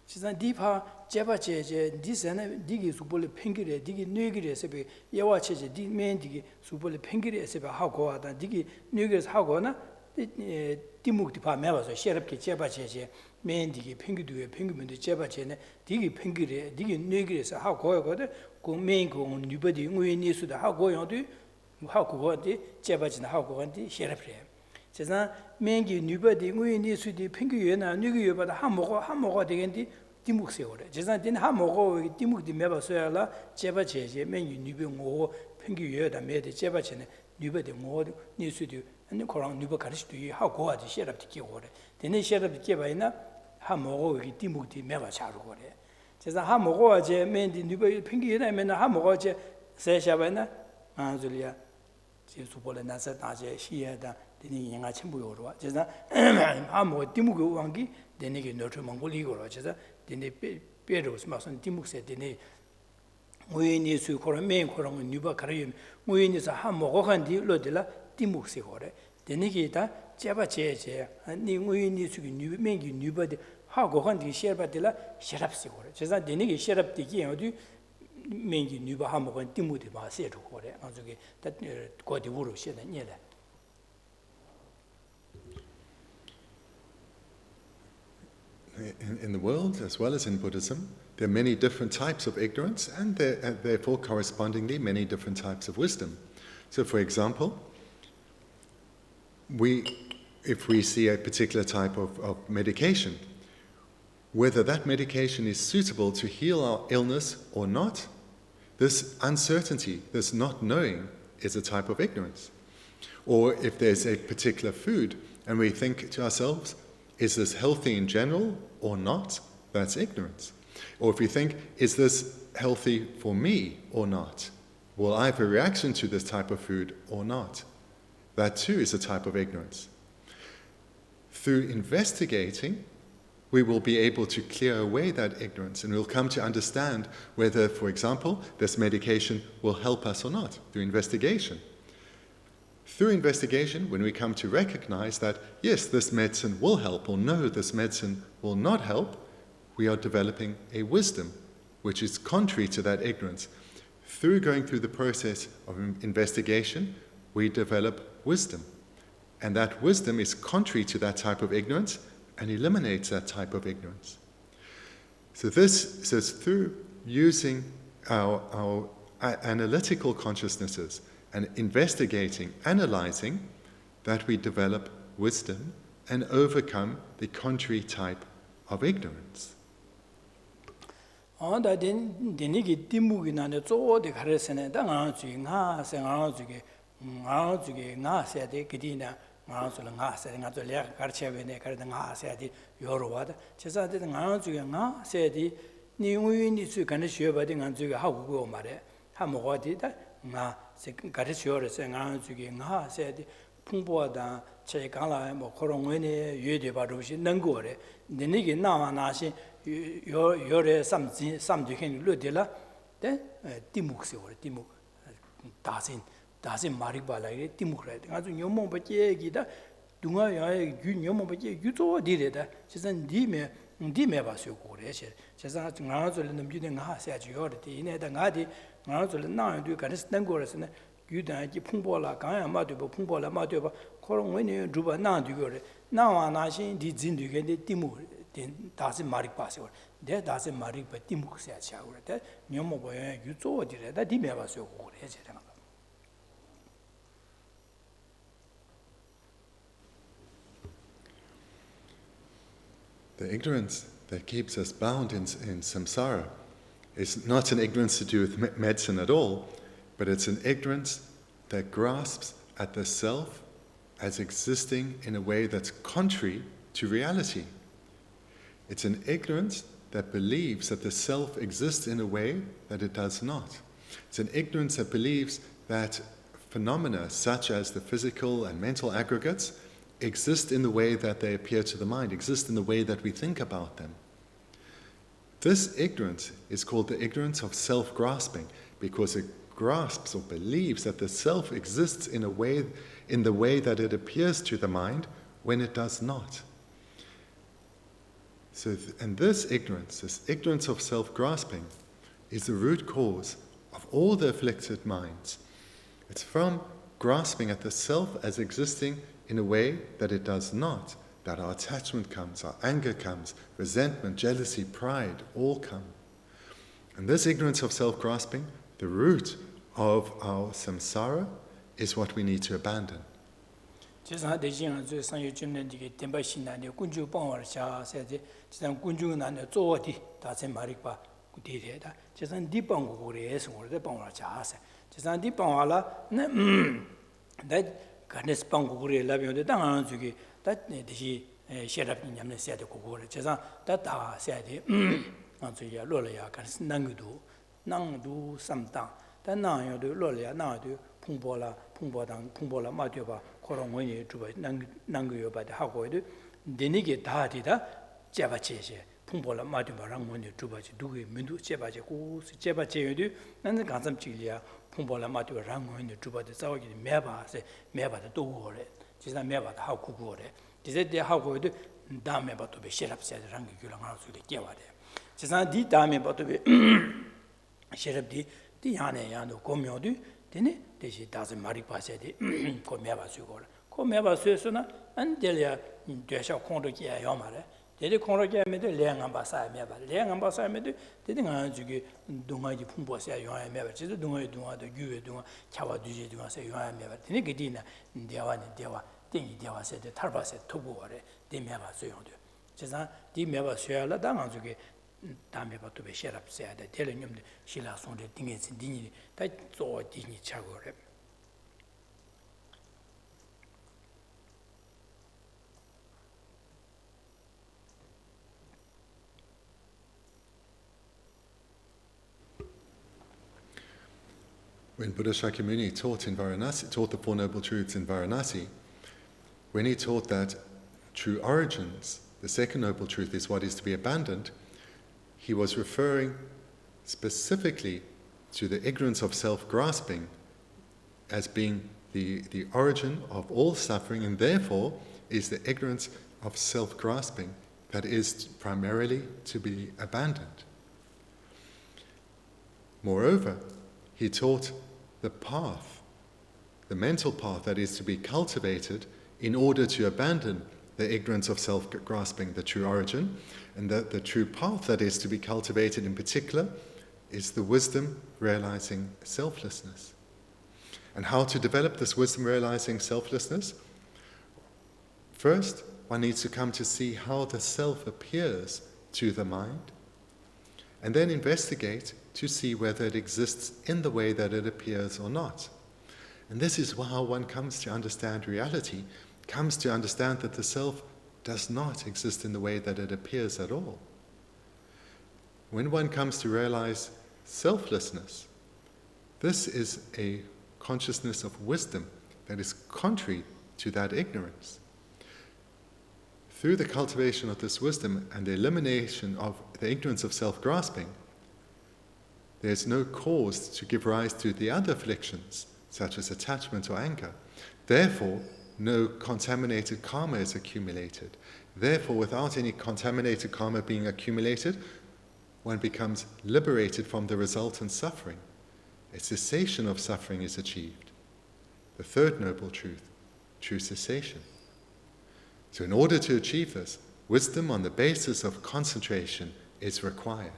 Chizan dipa jeba cheche disana digi supole pengire digi nögire sebe yawa cheche di men digi supole pengire sebe hagoa da digi nögire hagoa na dimuk dipa meba so sherapke jeba cheche men digi pengiduwe pengimunde jeba chene digi pengire digi nögire se hagoa gode go men go nubadi ngui nisu da hagoa yondu hagoa di jeba chene hagoa di sherapre 제가 맹기 뉴버디 우인이 수디 핑크여나 뉴기여바다 하모가 되겠는데 디묵세오래. 제가 된 하모가 디묵디 매바서야라 제바제제 맹기 뉴병고 핑크여다 매데 제바체네 뉴버디 뭐 니수디 아니 코랑 뉴버 가르치도 하고 하지 셰랍티기 오래. 되네 셰랍티기 바이나 하모가 디묵디 매바 자루고래. 제가 하모가 제 맹디 뉴버 핑크여나 매나 하모가 제 세샤바이나 아줄이야. 제수볼에 나서 다제 시에다 되니 영화 첨부요로 제가 아무 디무고 왕기 되니게 너트 몽골이고로 제가 되니 베르스 마선 디묵세 되니 무인이 수코로 메인코로 뉴바 가르임 무인이서 한 먹어간디 로들라 디묵세고래 되니게다 제바제제 아니 무인이 수기 뉴맹기 뉴바데 하고 간디 셰바들라 셰랍시고래 제가 되니게 셰랍디기 어디 맹기 뉴바 한 먹은 디무디 마세로 고래 아주게 다 고디 우르 셰다 녀다. In the world, as well as in Buddhism, there are many different types of ignorance and therefore correspondingly many different types of wisdom. So for example, if we see a particular type of medication, whether that medication is suitable to heal our illness or not, this uncertainty, this not knowing, is a type of ignorance. Or if there's a particular food and we think to ourselves, is this healthy in general or not? That's ignorance. Or if we think, is this healthy for me or not? Will I have a reaction to this type of food or not? That too is a type of ignorance. Through investigating, we will be able to clear away that ignorance and we'll come to understand whether, for example, this medication will help us or not through investigation. Through investigation, when we come to recognize that, yes, this medicine will help, or no, this medicine will not help, we are developing a wisdom which is contrary to that ignorance. Through going through the process of investigation, we develop wisdom. And that wisdom is contrary to that type of ignorance and eliminates that type of ignorance. So this is through using our analytical consciousnesses and investigating, analyzing, that we develop wisdom and overcome the contrary type of ignorance. onda deni gi timugi nane zo de karesene da nga ju nga se nga ju ge nga se de gidina nga zo nga se nga zo le karchebe ne kar nga se de yoro da chesa de nga ju ge nga se de ni wi ni su kan de ba de nga ju ge ha gu go ma de ha mo ga de da nga se karchebe se nga ju ge nga se de 풍부하다 제 강라 뭐 그런 원에 유대 바로시 능고래 내게 나와 나시 요래 삼지hen 르데라 데 티묵세오래 티묵 다신 마리발라게 티묵래 아주 녀모 버제기다 둥아야 유 녀모 버제 유도 디레다 지선 디메 봐서 고래시 제가 나가서는 넘기는 하세야지 요르디 이내다 나디 나가서는 나도 가르스 능고래스네 유다지 풍보라 강야 마도보 풍보라 마도보 그런 원에 주바 나도거래 나와 나신 디진두게 티묵 다시 말이 빠서 내 다시 말이 빠 티묵세야 차고래 녀모 보여 유조 디레다 디메 봐서 고래 제가 The ignorance that keeps us bound in samsara is not an ignorance to do with medicine at all, but it's an ignorance that grasps at the self as existing in a way that's contrary to reality. It's an ignorance that believes that the self exists in a way that it does not. It's an ignorance that believes that phenomena such as the physical and mental aggregates exist in the way that they appear to the mind, exist in the way that we think about them. This ignorance is called the ignorance of self-grasping, because it grasps or believes that the self exists in the way that it appears to the mind when it does not. And this ignorance of self-grasping, is the root cause of all the afflicted minds. It's from grasping at the self as existing in a way that it does not, that our attachment comes, our anger comes, resentment, jealousy, pride, all come. And this ignorance of self-grasping, the root of our samsara, is what we need to abandon. Ganes pangure labio de dangan zugi that the Geshe Rabten yamne said kokore chesa that said anzuya lolaya ganes nangudu nangdu samta that na yodu lolaya na do pungbola matyoba korongwe juba nanguyo ba de hagoid denige daadida jebacheje pungbola matyoba rangwone juba duge mindu jebaje ko jebache yodu nan gansam chiliya 풍보라 마도 랑원의 주바데 싸우기 매바세 매바도 도고래 지사 매바도 하고 고래 지세대 하고도 다음에 봐도 be 시랍세 랑기 규랑할 수도 깨와래 지사 디 다음에 봐도 be 시랍디 디 안에 야도 고묘도 되네 대시 다스 마리 파세데 고매바수고래 고매바수에서나 안델야 되셔 콘도기야 요마래 대리 콘로게메도 랭안바사에 매바 랭안바사에도 대딩아 주기 동아지 풍보세야 요아에 매바 지도 동아도 규에 동아 차와 뒤제 동아세 요아에 매바 되네 그디나 대와네 대와 땡이 대와세데 탈바세 토고래 대매바 소용도 제가 디 매바 소야라 당안 주기 다음에 봐도 배 셰랍세야 돼 대령님들 실라송데 딩에서 딩이 다 쪼디니 차고래 When Buddha Shakyamuni taught the Four Noble Truths in Varanasi, when he taught that true origins, the second noble truth, is what is to be abandoned, he was referring specifically to the ignorance of self-grasping as being the origin of all suffering, and therefore is the ignorance of self-grasping that is primarily to be abandoned. Moreover, he taught the path, the mental path that is to be cultivated in order to abandon the ignorance of self-grasping, the true origin, and that the true path that is to be cultivated in particular is the wisdom realizing selflessness. And how to develop this wisdom realizing selflessness? First, one needs to come to see how the self appears to the mind, and then investigate to see whether it exists in the way that it appears or not. And this is how one comes to understand reality, comes to understand that the self does not exist in the way that it appears at all. When one comes to realize selflessness, this is a consciousness of wisdom that is contrary to that ignorance. Through the cultivation of this wisdom and the elimination of the ignorance of self-grasping, there's no cause to give rise to the other afflictions, such as attachment or anger. Therefore, no contaminated karma is accumulated. Therefore, without any contaminated karma being accumulated, one becomes liberated from the resultant suffering. A cessation of suffering is achieved. The third noble truth, true cessation. So in order to achieve this, wisdom on the basis of concentration is required.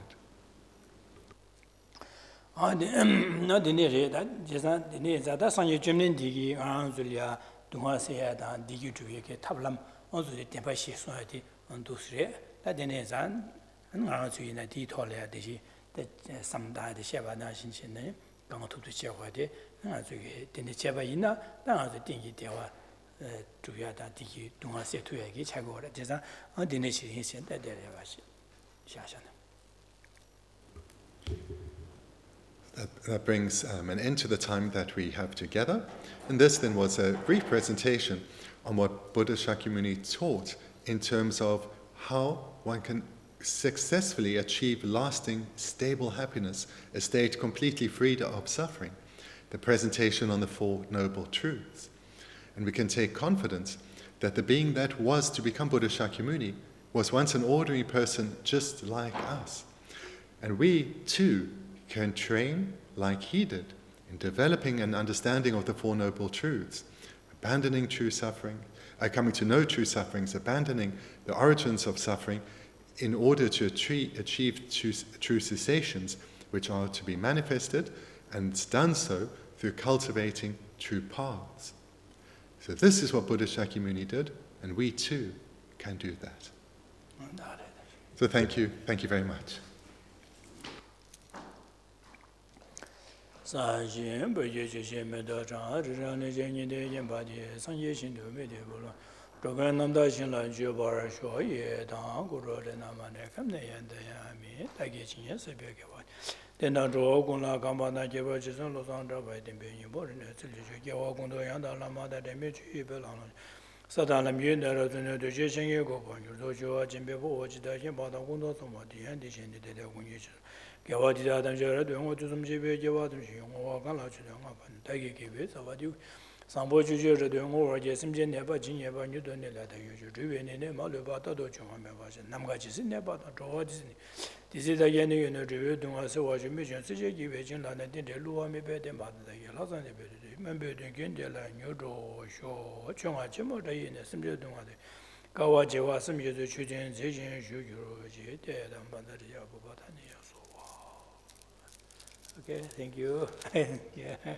That brings an end to the time that we have together. And this then was a brief presentation on what Buddha Shakyamuni taught in terms of how one can successfully achieve lasting, stable happiness, a state completely freed of suffering. The presentation on the Four Noble Truths. And we can take confidence that the being that was to become Buddha Shakyamuni was once an ordinary person just like us. And we too can train like he did in developing an understanding of the Four Noble Truths, abandoning true suffering, coming to know true sufferings, abandoning the origins of suffering in order to achieve true cessations, which are to be manifested, and it's done so through cultivating true paths. So this is what Buddha Shakyamuni did, and we too can do that. So thank you very much. Sambo juju redo ngor je simje neba jinye ba nyu do ne la da yu ju riwe ne ne ma le ba ta do chuma me ba je nam ga ji sin ne ba da ro ji ni di se da ye ne yu ne riwe do nga se wa ju me jen se je gi we jin la ne din de lu wa me be de ba da ye la san de be de men be de gen de la nyu do sho chunga ji mo da ye ne simje do nga de ga wa je wa sim ye de chu jen je jen ju ju ro je de da ba da ya bu ba ta ne ya so wa. Okay, thank you. Yeah.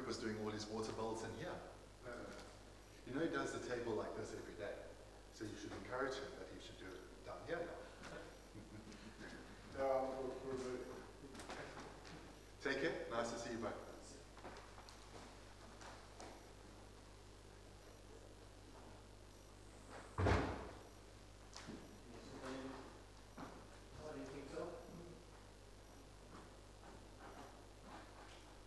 Was doing all his water bowls in here. You know he does the table like this every day, so you should encourage him that he should do it down here now. Take care. Nice to see you, bye.